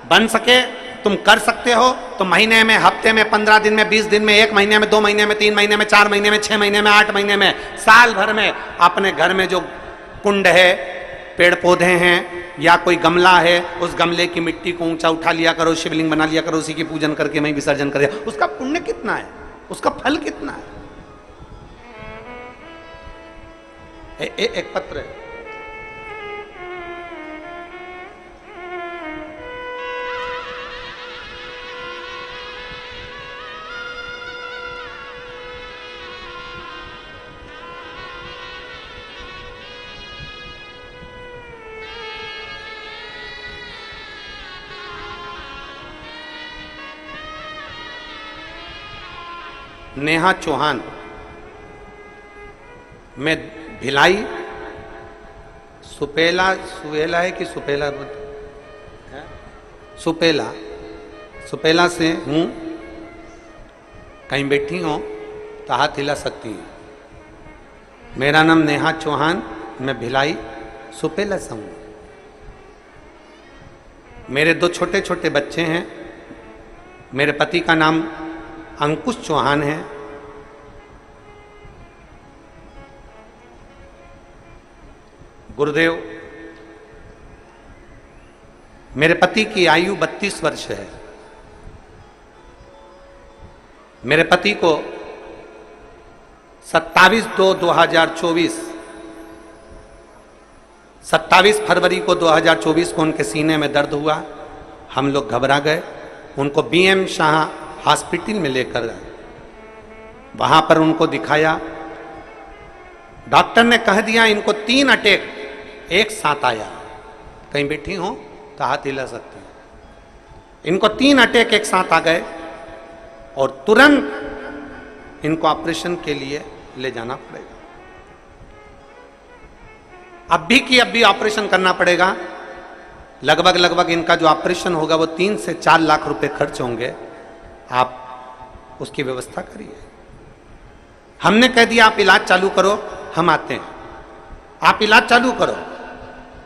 बन सके तुम कर सकते हो तो महीने में, हफ्ते में, 15 दिन में, 20 दिन में, 1 महीने में, 2 महीने में, 3 महीने में, 4 महीने में, 6 महीने में, 8 महीने में, साल भर में अपने घर में जो कुंड है, पेड़ पौधे हैं या कोई गमला है, उस गमले की मिट्टी को ऊंचा उठा लिया करो, शिवलिंग बना लिया करो, उसी की पूजन करके वहीं विसर्जन कर दिया। उसका पुण्य कितना है, उसका फल कितना है। एक पत्र है, नेहा चौहान, मैं भिलाई, सुपेला, सुहेला है कि सुपेला है? सुपेला, सुपेला से हूँ। कहीं बैठी हो तो हाथ हिला सकती हूँ। मेरा नाम नेहा चौहान, मैं भिलाई सुपेला से हूँ। मेरे 2 छोटे छोटे बच्चे हैं। मेरे पति का नाम अंकुश चौहान है। गुरुदेव, मेरे पति की आयु 32 वर्ष है। मेरे पति को 27/2/2024 27 फरवरी को 2024 को उनके सीने में दर्द हुआ। हम लोग घबरा गए, उनको BM शाह हॉस्पिटल में लेकर गए। वहां पर उनको दिखाया, डॉक्टर ने कह दिया इनको 3 अटैक एक साथ आया। कहीं बैठी हो तो हाथ हिला सकते हैं। इनको 3 अटैक एक साथ आ गए और तुरंत इनको ऑपरेशन के लिए ले जाना पड़ेगा। अब भी ऑपरेशन करना पड़ेगा। लगभग इनका जो ऑपरेशन होगा वो 3 से 4 लाख रुपए खर्च होंगे। आप उसकी व्यवस्था करिए। हमने कह दिया आप इलाज चालू करो, हम आते हैं। आप इलाज चालू करो,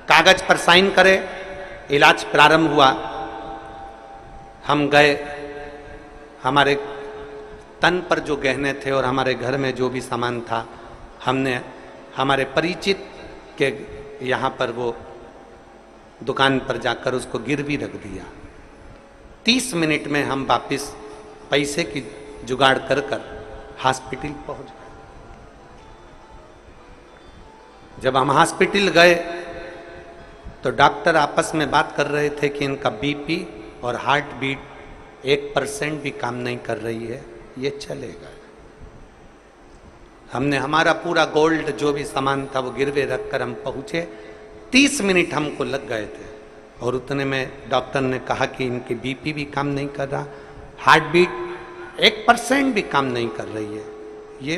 कागज पर साइन करें। इलाज प्रारंभ हुआ। हम गए, हमारे तन पर जो गहने थे और हमारे घर में जो भी सामान था, हमने हमारे परिचित के यहाँ पर वो दुकान पर जाकर उसको गिरवी रख दिया। 30 मिनट में हम वापस पैसे की जुगाड़ कर हॉस्पिटल पहुंच गए। जब हम हॉस्पिटल गए तो डॉक्टर आपस में बात कर रहे थे कि इनका बीपी और हार्ट बीट 1% भी काम नहीं कर रही है, ये चलेगा। हमने हमारा पूरा गोल्ड जो भी सामान था वो गिरवे रखकर हम पहुंचे। 30 मिनट हमको लग गए थे और उतने में डॉक्टर ने कहा कि इनकी बीपी भी काम नहीं कर रहा, हार्ट बीट 1% भी काम नहीं कर रही है, ये